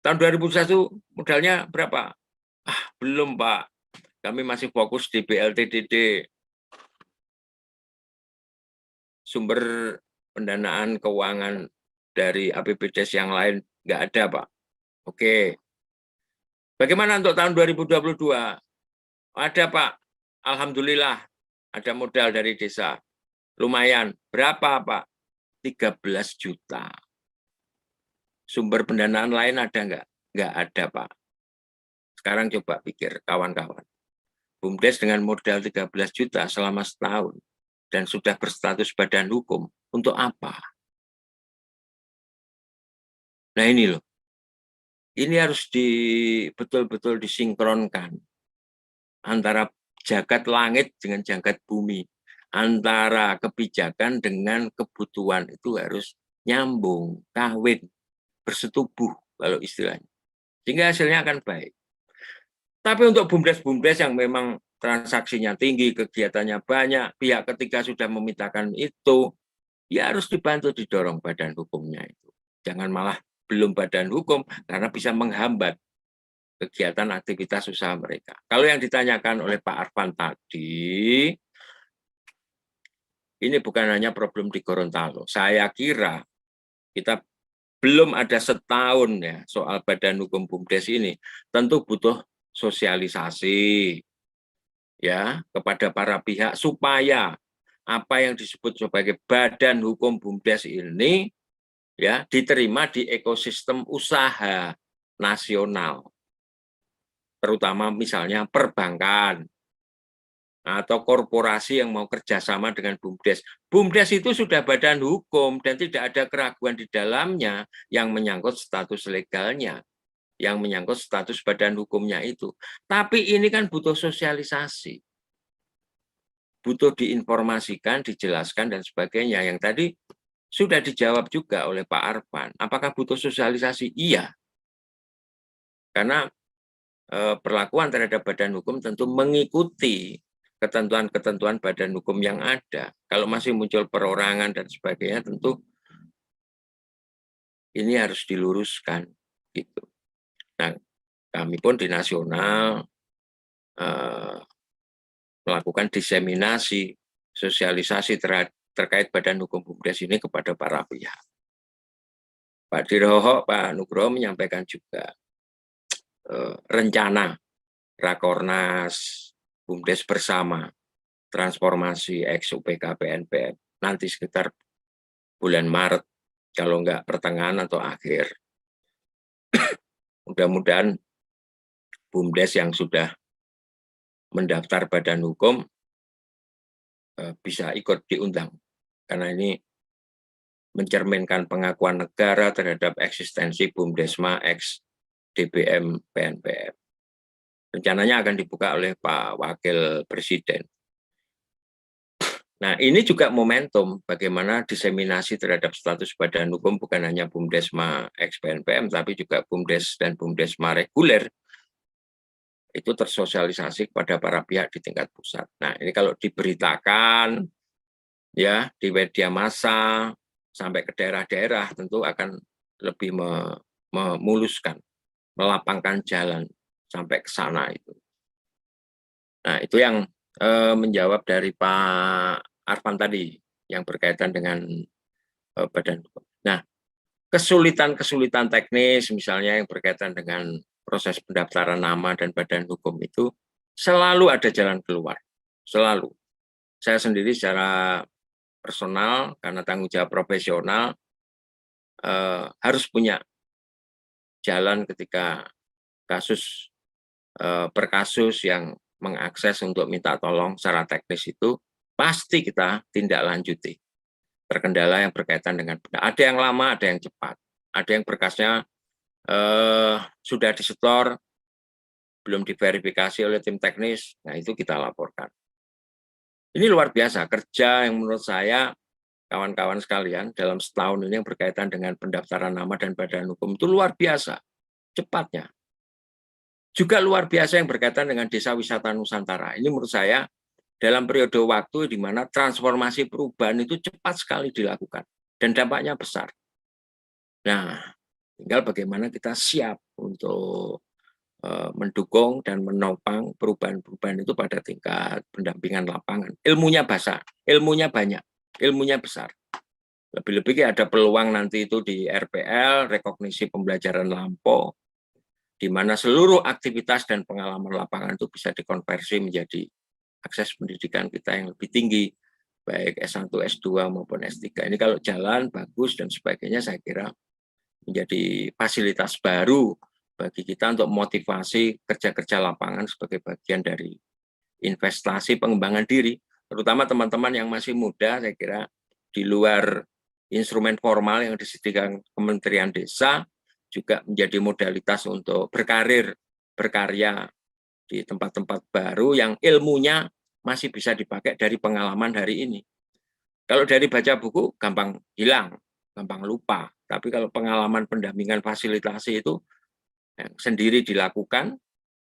Tahun 2001 modalnya berapa? Belum, Pak. Kami masih fokus di BLTDD. Sumber pendanaan keuangan dari APBDes yang lain nggak ada, Pak. Oke. Bagaimana untuk tahun 2022? Ada, Pak. Alhamdulillah ada modal dari desa. Lumayan. Berapa, Pak? 13 juta. Sumber pendanaan lain ada nggak? Nggak ada, Pak. Sekarang coba pikir, kawan-kawan. BUMDes dengan modal 13 juta selama setahun dan sudah berstatus badan hukum, untuk apa? Nah ini loh, ini harus betul-betul disinkronkan antara jagat langit dengan jagat bumi, antara kebijakan dengan kebutuhan itu harus nyambung, kawin, bersetubuh kalau istilahnya, sehingga hasilnya akan baik. Tapi untuk BUMDes-BUMDes yang memang transaksinya tinggi, kegiatannya banyak, pihak ketiga sudah memintakan itu, ya harus dibantu didorong badan hukumnya itu. Jangan malah belum badan hukum karena bisa menghambat kegiatan aktivitas usaha mereka. Kalau yang ditanyakan oleh Pak Arfan tadi, ini bukan hanya problem di Gorontalo. Saya kira kita belum ada setahun ya soal Badan Hukum BUMDes ini. Tentu butuh sosialisasi ya kepada para pihak supaya apa yang disebut sebagai Badan Hukum BUMDes ini ya diterima di ekosistem usaha nasional. Terutama misalnya perbankan atau korporasi yang mau kerjasama dengan BUMDes. BUMDes itu sudah badan hukum dan tidak ada keraguan di dalamnya yang menyangkut status legalnya, yang menyangkut status badan hukumnya itu. Tapi ini kan butuh sosialisasi, butuh diinformasikan, dijelaskan, dan sebagainya. Yang tadi sudah dijawab juga oleh Pak Arfan. Apakah butuh sosialisasi? Iya. Karena perlakuan terhadap badan hukum tentu mengikuti ketentuan-ketentuan badan hukum yang ada. Kalau masih muncul perorangan dan sebagainya, tentu ini harus diluruskan. Gitu. Nah, kami pun di nasional melakukan diseminasi, sosialisasi terkait badan hukum BUMDes ini kepada para pihak. Pak Dirhoho, Pak Nugroho menyampaikan juga rencana Rakornas BUMDes bersama transformasi ex-UPK PNPM nanti sekitar bulan Maret, kalau enggak pertengahan atau akhir. Mudah-mudahan BUMDes yang sudah mendaftar badan hukum bisa ikut diundang, karena ini mencerminkan pengakuan negara terhadap eksistensi BUMDesma ex DBM PNPM. Rencananya akan dibuka oleh Pak Wakil Presiden. Nah, ini juga momentum bagaimana diseminasi terhadap status badan hukum bukan hanya BUMDesma ex PNPM, tapi juga BUMDes dan BUMDesma reguler itu tersosialisasi kepada para pihak di tingkat pusat. Nah, ini kalau diberitakan ya di media massa sampai ke daerah-daerah tentu akan lebih memuluskan, melapangkan jalan sampai ke sana itu. Nah, itu yang menjawab dari Pak Arfan tadi yang berkaitan dengan badan hukum. Nah, kesulitan-kesulitan teknis misalnya yang berkaitan dengan proses pendaftaran nama dan badan hukum itu selalu ada jalan keluar, selalu. Saya sendiri secara personal karena tanggung jawab profesional harus punya jalan ketika kasus per kasus yang mengakses untuk minta tolong secara teknis itu pasti kita tindak lanjuti. Terkendala yang berkaitan dengan ada yang lama, ada yang cepat, ada yang berkasnya sudah disetor, belum diverifikasi oleh tim teknis, nah itu kita laporkan. Ini luar biasa kerja yang menurut saya kawan-kawan sekalian dalam setahun ini yang berkaitan dengan pendaftaran nama dan badan hukum itu luar biasa cepatnya. Juga luar biasa yang berkaitan dengan Desa Wisata Nusantara. Ini menurut saya dalam periode waktu di mana transformasi perubahan itu cepat sekali dilakukan dan dampaknya besar. Nah, tinggal bagaimana kita siap untuk mendukung dan menopang perubahan-perubahan itu pada tingkat pendampingan lapangan. Ilmunya basah, ilmunya banyak, ilmunya besar. Lebih-lebih ada peluang nanti itu di RPL, rekognisi pembelajaran lampau, di mana seluruh aktivitas dan pengalaman lapangan itu bisa dikonversi menjadi akses pendidikan kita yang lebih tinggi, baik S1, S2 maupun S3. Ini kalau jalan bagus dan sebagainya, saya kira menjadi fasilitas baru bagi kita untuk motivasi kerja-kerja lapangan sebagai bagian dari investasi pengembangan diri, terutama teman-teman yang masih muda. Saya kira di luar instrumen formal yang disediakan Kementerian Desa, juga menjadi modalitas untuk berkarir, berkarya di tempat-tempat baru yang ilmunya masih bisa dipakai dari pengalaman hari ini. Kalau dari baca buku, gampang hilang, gampang lupa. Tapi kalau pengalaman pendampingan fasilitasi itu yang sendiri dilakukan,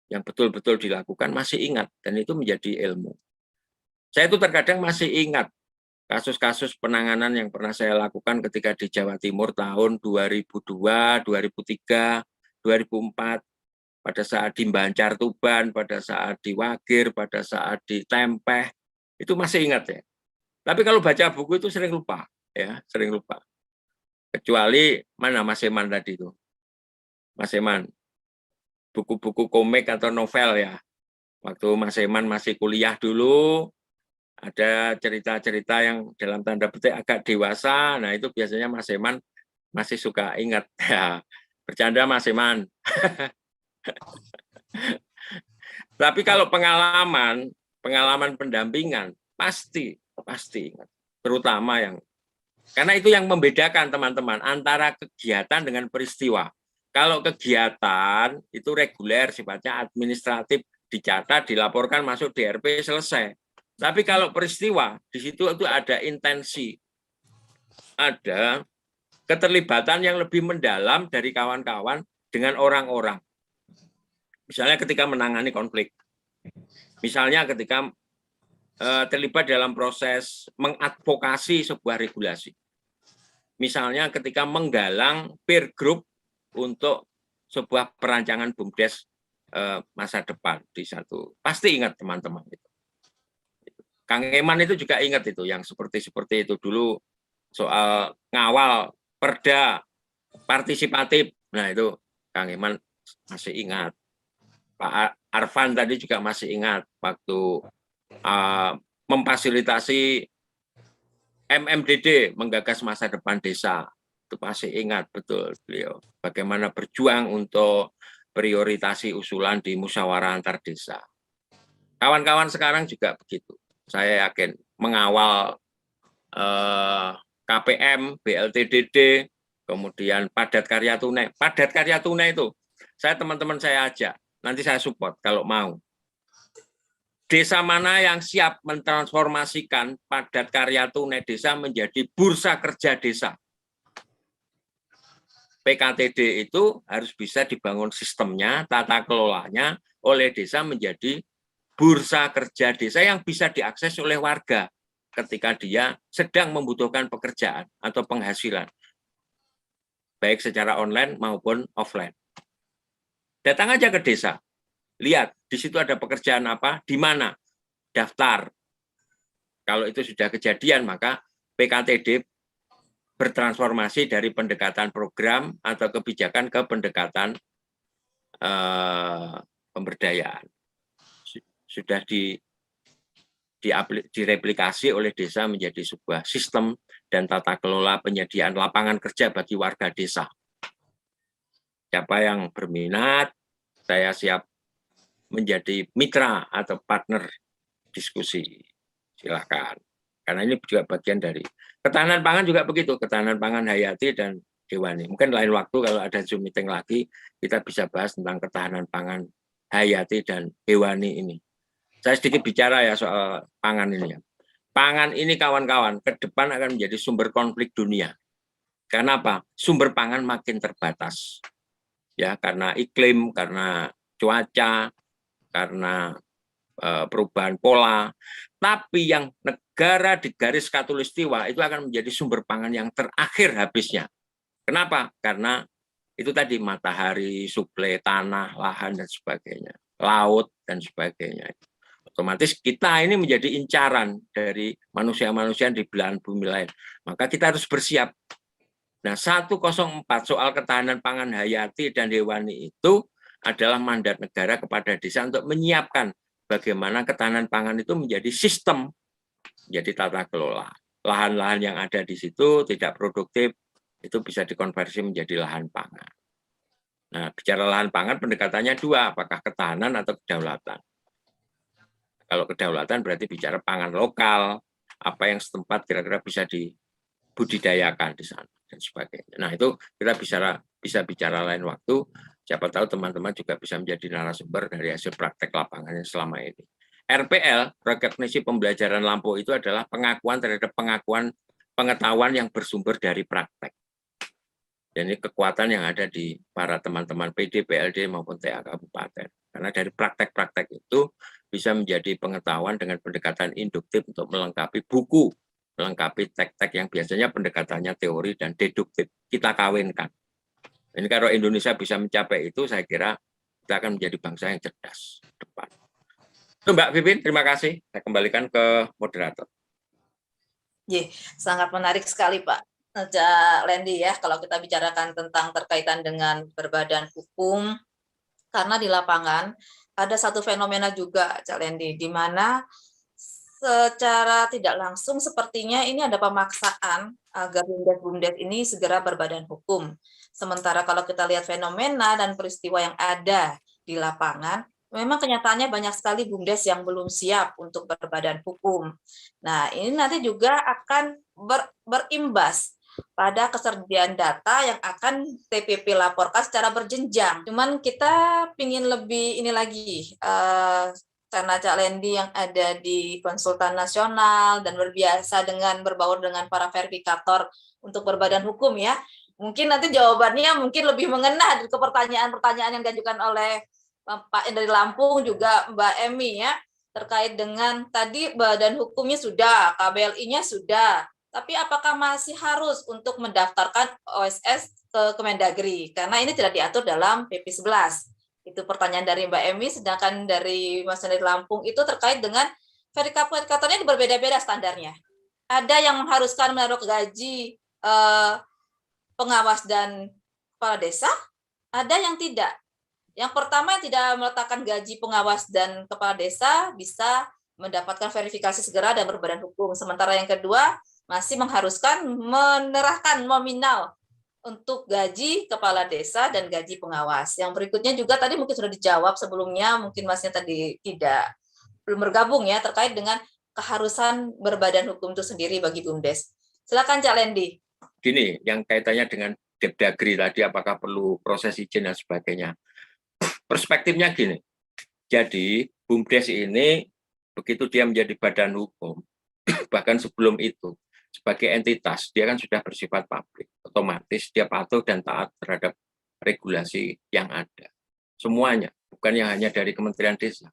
yang betul-betul dilakukan, masih ingat. Dan itu menjadi ilmu. Saya itu terkadang masih ingat kasus-kasus penanganan yang pernah saya lakukan ketika di Jawa Timur tahun 2002, 2003, 2004, pada saat di Banjar Tuban, pada saat di Wagir, pada saat di Tempeh, itu masih ingat ya. Tapi kalau baca buku itu sering lupa, ya, sering lupa. Kecuali mana Mas Eman tadi itu, Mas Eman, buku-buku komik atau novel ya. Waktu Mas Eman masih kuliah dulu, ada cerita-cerita yang dalam tanda petik agak dewasa. Nah itu biasanya Mas Eman masih suka ingat. Ya, bercanda Mas Eman. Tapi kalau pengalaman pendampingan pasti ingat. Terutama yang karena itu yang membedakan teman-teman antara kegiatan dengan peristiwa. Kalau kegiatan itu reguler sifatnya administratif, dicatat, dilaporkan, masuk DRP, selesai. Tapi kalau peristiwa di situ itu ada intensi, ada keterlibatan yang lebih mendalam dari kawan-kawan dengan orang-orang. Misalnya ketika menangani konflik, misalnya ketika terlibat dalam proses mengadvokasi sebuah regulasi. Misalnya ketika menggalang peer group untuk sebuah perancangan BUMDes masa depan di satu. Pasti ingat teman-teman itu. Kang Eman itu juga ingat itu yang seperti itu dulu soal ngawal perda partisipatif. Nah itu Kang Eman masih ingat. Pak Arfan tadi juga masih ingat waktu memfasilitasi MMDD, menggagas masa depan desa. Itu pasti ingat betul beliau. Bagaimana berjuang untuk prioritasi usulan di musyawarah antar desa. Kawan-kawan sekarang juga begitu. Saya yakin mengawal KPM, BLTDD, kemudian padat karya tunai. Padat karya tunai itu, teman-teman saya ajak, nanti saya support kalau mau. Desa mana yang siap mentransformasikan padat karya tunai desa menjadi bursa kerja desa. PKTD itu harus bisa dibangun sistemnya, tata kelolanya oleh desa menjadi bursa kerja desa yang bisa diakses oleh warga ketika dia sedang membutuhkan pekerjaan atau penghasilan, baik secara online maupun offline. Datang aja ke desa. Lihat, di situ ada pekerjaan apa, di mana, daftar. Kalau itu sudah kejadian, maka PKTD bertransformasi dari pendekatan program atau kebijakan ke pendekatan pemberdayaan. Sudah direplikasi oleh desa menjadi sebuah sistem dan tata kelola penyediaan lapangan kerja bagi warga desa. Siapa yang berminat, saya siap menjadi mitra atau partner diskusi. Silakan. Karena ini juga bagian dari ketahanan pangan juga begitu. Ketahanan pangan Hayati dan Dewani. Mungkin lain waktu kalau ada Zoom meeting lagi, kita bisa bahas tentang ketahanan pangan Hayati dan Dewani ini. Saya sedikit bicara ya soal pangan ini. Pangan ini kawan-kawan, ke depan akan menjadi sumber konflik dunia. Karena apa? Sumber pangan makin terbatas. Ya, karena iklim, karena cuaca, karena perubahan pola, tapi yang negara di garis khatulistiwa itu akan menjadi sumber pangan yang terakhir habisnya. Kenapa? Karena itu tadi matahari, suplai tanah, lahan dan sebagainya, laut dan sebagainya. Otomatis kita ini menjadi incaran dari manusia-manusia di belahan bumi lain. Maka kita harus bersiap. Nah, 104 soal ketahanan pangan Hayati dan Dewani itu adalah mandat negara kepada desa untuk menyiapkan bagaimana ketahanan pangan itu menjadi sistem, menjadi tata kelola. Lahan-lahan yang ada di situ tidak produktif, itu bisa dikonversi menjadi lahan pangan. Nah, bicara lahan pangan pendekatannya dua, apakah ketahanan atau kedaulatan. Kalau kedaulatan berarti bicara pangan lokal, apa yang setempat kira-kira bisa dibudidayakan di sana, dan sebagainya. Nah, itu kita bisa bicara lain waktu. Siapa tahu teman-teman juga bisa menjadi narasumber dari hasil praktek lapangannya selama ini. RPL, rekognisi pembelajaran Lampau itu adalah pengakuan terhadap pengetahuan yang bersumber dari praktek. Dan ini kekuatan yang ada di para teman-teman PD, PLD maupun TA Kabupaten. Karena dari praktek-praktek itu bisa menjadi pengetahuan dengan pendekatan induktif untuk melengkapi buku, melengkapi tek-tek yang biasanya pendekatannya teori dan deduktif. Kita kawinkan. Ini kalau Indonesia bisa mencapai itu, saya kira kita akan menjadi bangsa yang cerdas ke depan. Itu Mbak Vivin, terima kasih. Saya kembalikan ke moderator. Sangat menarik sekali Pak Cak Lendi ya, kalau kita bicarakan tentang terkaitan dengan berbadan hukum, karena di lapangan ada satu fenomena juga Cak Lendi, di mana secara tidak langsung sepertinya ini ada pemaksaan agar bumdes-bumdes ini segera berbadan hukum. Sementara kalau kita lihat fenomena dan peristiwa yang ada di lapangan, memang kenyataannya banyak sekali bumdes yang belum siap untuk berbadan hukum. Nah, ini nanti juga akan berimbas pada ketersediaan data yang akan TPP laporkan secara berjenjang. Cuman kita ingin lebih ini lagi, karena Cak Lendi yang ada di konsultan nasional dan berbiasa dengan berbaur dengan para verifikator untuk berbadan hukum ya, mungkin nanti jawabannya mungkin lebih mengena ke pertanyaan-pertanyaan yang diajukan oleh Pak dari Lampung juga Mbak Emi ya, terkait dengan tadi badan hukumnya sudah, KBLI-nya sudah, tapi apakah masih harus untuk mendaftarkan OSS ke Kemendagri? Karena ini tidak diatur dalam PP 11. Itu pertanyaan dari Mbak Emi, sedangkan dari Mas dari Lampung itu terkait dengan verifikatornya berbeda-beda standarnya. Ada yang mengharuskan menaruh gaji pengawas dan kepala desa, ada yang tidak. Yang pertama yang tidak meletakkan gaji pengawas dan kepala desa bisa mendapatkan verifikasi segera dan berbadan hukum. Sementara yang kedua masih mengharuskan menyerahkan nominal untuk gaji kepala desa dan gaji pengawas. Yang berikutnya juga tadi mungkin sudah dijawab sebelumnya, mungkin Masnya tadi belum bergabung ya, terkait dengan keharusan berbadan hukum itu sendiri bagi BUMDes. Silakan Cak Lendi. Gini, yang kaitannya dengan Depdagri tadi, apakah perlu proses izin dan sebagainya. Perspektifnya gini, jadi BUMDes ini begitu dia menjadi badan hukum, bahkan sebelum itu, sebagai entitas, dia kan sudah bersifat publik. Otomatis dia patuh dan taat terhadap regulasi yang ada. Semuanya, bukan yang hanya dari Kementerian Desa.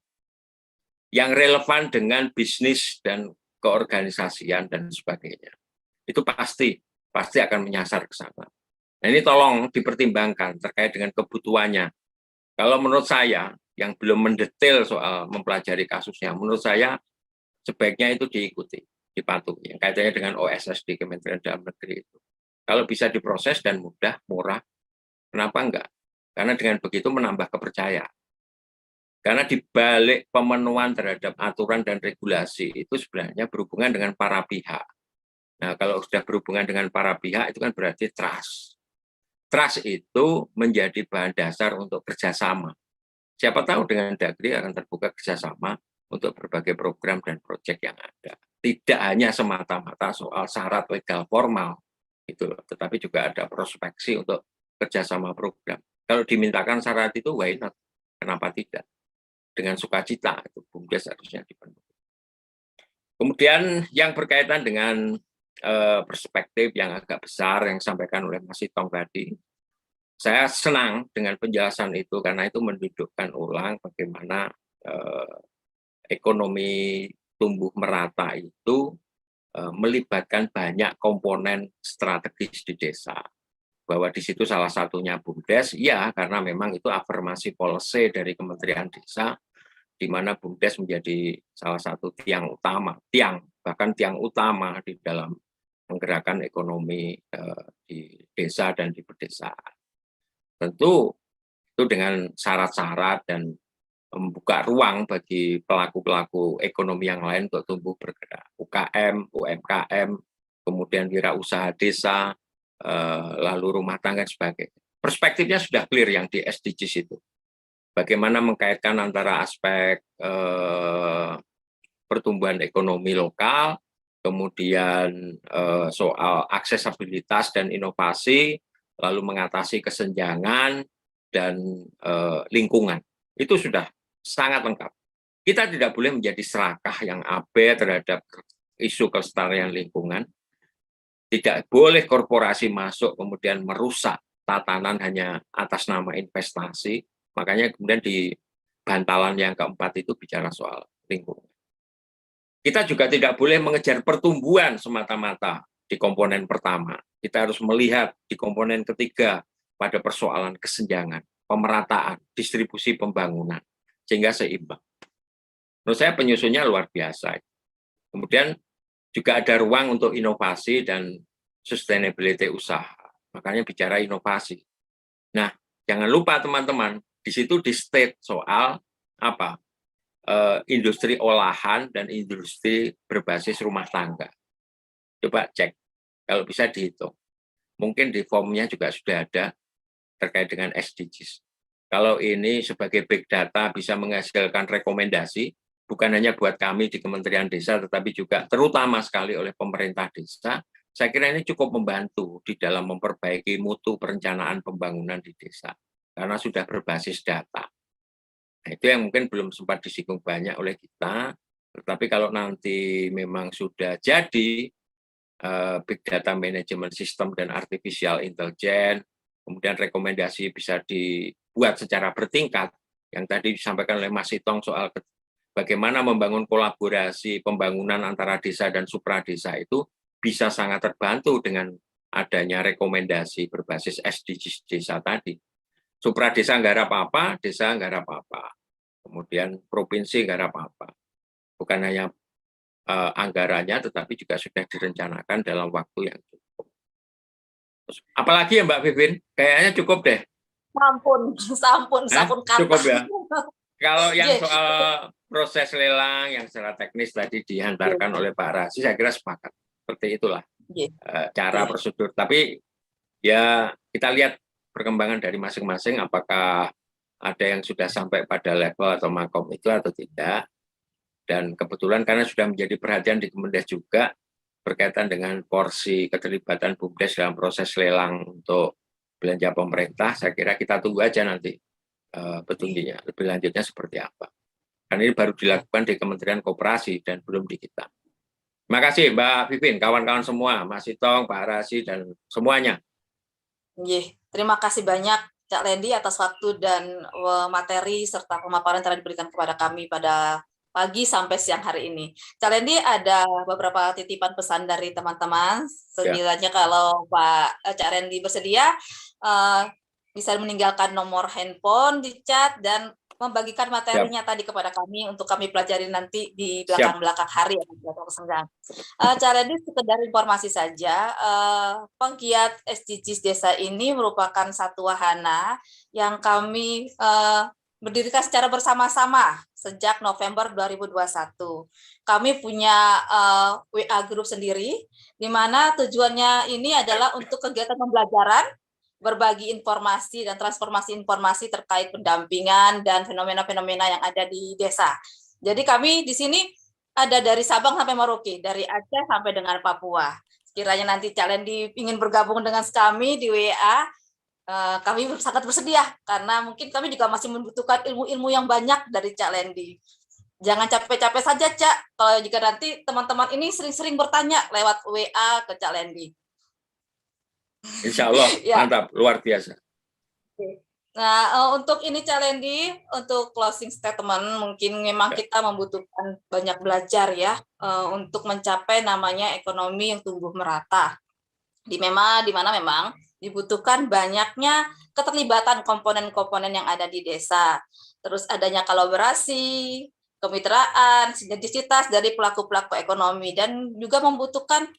Yang relevan dengan bisnis dan keorganisasian dan sebagainya. Itu pasti akan menyasar ke sana. Nah, ini tolong dipertimbangkan terkait dengan kebutuhannya. Kalau menurut saya, yang belum mendetail soal mempelajari kasusnya, menurut saya sebaiknya itu diikuti, dipatuhi. Yang kaitannya dengan OSS di Kementerian Dalam Negeri itu. Kalau bisa diproses dan mudah, murah, kenapa enggak? Karena dengan begitu menambah kepercayaan. Karena di balik pemenuhan terhadap aturan dan regulasi itu sebenarnya berhubungan dengan para pihak. Nah, kalau sudah berhubungan dengan para pihak itu kan berarti trust. Trust itu menjadi bahan dasar untuk kerjasama. Siapa tahu dengan Dagri akan terbuka kerjasama untuk berbagai program dan proyek yang ada. Tidak hanya semata-mata soal syarat legal formal, gitu, tetapi juga ada prospeksi untuk kerjasama program. Kalau dimintakan syarat itu, why not? Kenapa tidak? Dengan sukacita, itu BUMDes harusnya dipenuhi. Kemudian yang berkaitan dengan perspektif yang agak besar yang disampaikan oleh Mas Itong tadi, saya senang dengan penjelasan itu karena itu mendudukkan ulang bagaimana ekonomi tumbuh merata itu melibatkan banyak komponen strategis di desa. Bahwa di situ salah satunya BUMDes, ya karena memang itu afirmasi policy dari Kementerian Desa, di mana BUMDes menjadi salah satu tiang utama, bahkan tiang utama di dalam menggerakkan ekonomi di desa dan di pedesaan. Tentu itu dengan syarat-syarat dan membuka ruang bagi pelaku-pelaku ekonomi yang lain untuk tumbuh bergerak. UKM, UMKM, kemudian wirausaha desa, lalu rumah tangga dan sebagainya. Perspektifnya sudah clear yang di SDGs itu. Bagaimana mengkaitkan antara aspek pertumbuhan ekonomi lokal, kemudian soal aksesibilitas dan inovasi, lalu mengatasi kesenjangan dan lingkungan. Itu sudah sangat lengkap. Kita tidak boleh menjadi serakah yang abai terhadap isu kelestarian lingkungan. Tidak boleh korporasi masuk kemudian merusak tatanan hanya atas nama investasi. Makanya kemudian di bantalan yang keempat itu bicara soal lingkungan. Kita juga tidak boleh mengejar pertumbuhan semata-mata di komponen pertama. Kita harus melihat di komponen ketiga pada persoalan kesenjangan. pemerataan distribusi pembangunan sehingga seimbang. Menurut saya penyusunnya luar biasa. Kemudian juga ada ruang untuk inovasi dan sustainability usaha. Makanya bicara inovasi. Nah, jangan lupa teman-teman, di situ di state soal apa? Industri olahan dan industri berbasis rumah tangga. Coba cek, kalau bisa dihitung. Mungkin di formnya juga sudah ada terkait dengan SDGs. Kalau ini sebagai big data bisa menghasilkan rekomendasi, bukan hanya buat kami di Kementerian Desa, tetapi juga terutama sekali oleh pemerintah desa, saya kira ini cukup membantu di dalam memperbaiki mutu perencanaan pembangunan di desa, karena sudah berbasis data. Nah, itu yang mungkin belum sempat disinggung banyak oleh kita, tetapi kalau nanti memang sudah jadi Big Data Management System dan Artificial Intelligence, kemudian rekomendasi bisa dibuat secara bertingkat, yang tadi disampaikan oleh Mas Itong soal bagaimana membangun kolaborasi pembangunan antara desa dan supradesa itu bisa sangat terbantu dengan adanya rekomendasi berbasis SDGs desa tadi. Supradesa nggak apa-apa, desa nggak apa-apa. Kemudian provinsi nggak apa-apa. Bukan hanya anggarannya, tetapi juga sudah direncanakan dalam waktu yang cukup. Terus, apalagi ya Mbak Vivin? Kayaknya cukup deh. Sampun kata. Cukup ya. Kalau yang soal proses lelang yang secara teknis tadi dihantarkan oleh Pak Rasi, saya kira sepakat. Seperti itulah cara prosedur. Tapi ya kita lihat perkembangan dari masing-masing, apakah ada yang sudah sampai pada level atau makom itu atau tidak. Dan kebetulan karena sudah menjadi perhatian di Kemendes juga berkaitan dengan porsi keterlibatan BUMDes dalam proses lelang untuk belanja pemerintah, saya kira kita tunggu aja nanti petunjuknya lebih lanjutnya seperti apa. Karena ini baru dilakukan di Kementerian Koperasi dan belum di kita. Terima kasih Mbak Vivin, kawan-kawan semua, Mas Itong, Pak Rasi, dan semuanya. Terima kasih banyak Cak Lendi atas waktu dan materi serta pemaparan yang telah diberikan kepada kami pada pagi sampai siang hari ini. Cak Lendi, ada beberapa titipan pesan dari teman-teman. Sekiranya kalau Pak Cak Lendi bersedia, bisa meninggalkan nomor handphone di chat dan membagikan materinya tadi kepada kami untuk kami pelajari nanti di belakang-belakang hari atau senggang. Cak Lendi, sekedar informasi saja, penggiat SDGs desa ini merupakan satu wahana yang kami berdirikan secara bersama-sama sejak November 2021. Kami punya WA group sendiri, di mana tujuannya ini adalah untuk kegiatan pembelajaran, berbagi informasi dan transformasi informasi terkait pendampingan dan fenomena-fenomena yang ada di desa. Jadi kami di sini ada dari Sabang sampai Merauke, dari Aceh sampai dengan Papua. Sekiranya nanti Cak Lendi ingin bergabung dengan kami di WA, kami sangat bersedia karena mungkin kami juga masih membutuhkan ilmu-ilmu yang banyak dari Cak Lendi. Jangan capek-capek saja Cak, kalau jika nanti teman-teman ini sering-sering bertanya lewat WA ke Cak Lendi. Insya Allah, mantap, luar biasa. Nah, untuk ini Cak Lendi, untuk closing statement, mungkin memang kita membutuhkan banyak belajar ya, untuk mencapai namanya ekonomi yang tumbuh merata. Di mana memang dibutuhkan banyaknya keterlibatan komponen-komponen yang ada di desa. Terus adanya kolaborasi, kemitraan, sinergisitas dari pelaku-pelaku ekonomi, dan juga membutuhkan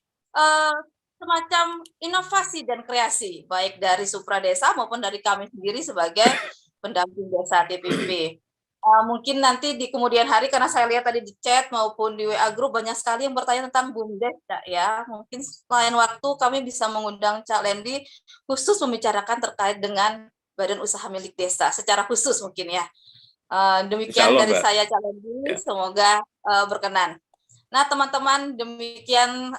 semacam inovasi dan kreasi, baik dari supradesa maupun dari kami sendiri sebagai pendamping desa TPP. Mungkin nanti di kemudian hari, karena saya lihat tadi di chat maupun di WA group banyak sekali yang bertanya tentang BUMDes, ya. Mungkin lain waktu kami bisa mengundang Cak Lendi khusus membicarakan terkait dengan badan usaha milik desa secara khusus mungkin ya. Demikian dari saya Cak Lendi, semoga berkenan. Nah teman-teman, demikian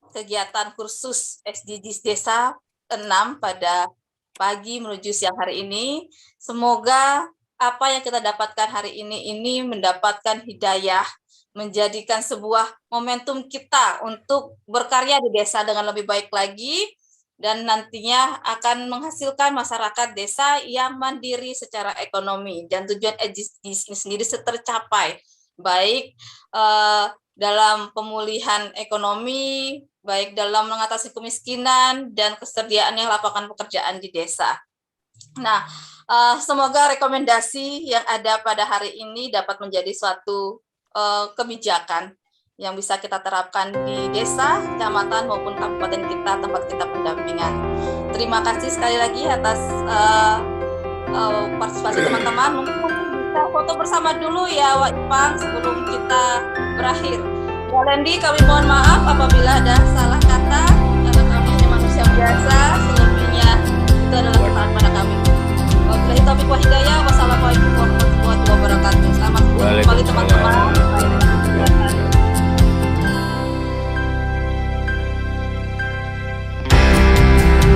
kegiatan kursus SDGs Desa 6 pada pagi menuju siang hari ini. Semoga apa yang kita dapatkan hari ini mendapatkan hidayah, menjadikan sebuah momentum kita untuk berkarya di desa dengan lebih baik lagi, dan nantinya akan menghasilkan masyarakat desa yang mandiri secara ekonomi, dan tujuan SDGs ini sendiri tercapai, baik dalam pemulihan ekonomi, baik dalam mengatasi kemiskinan dan kesediaan lapangan pekerjaan di desa. Nah, semoga rekomendasi yang ada pada hari ini dapat menjadi suatu kebijakan yang bisa kita terapkan di desa, kecamatan maupun kabupaten kita, tempat kita pendampingan. Terima kasih sekali lagi atas partisipasi teman-teman. Mungkin bisa foto bersama dulu ya, Wak Ipang, sebelum kita berakhir. Ya Lendi, kami mohon maaf apabila ada salah kata, karena kami hanya manusia biasa, selebihnya itu adalah kesalahan pada kami. Wabillahi taufiq wa hidayah. Wassalamualaikum warahmatullahi wabarakatuh. Selamat kembali teman-teman.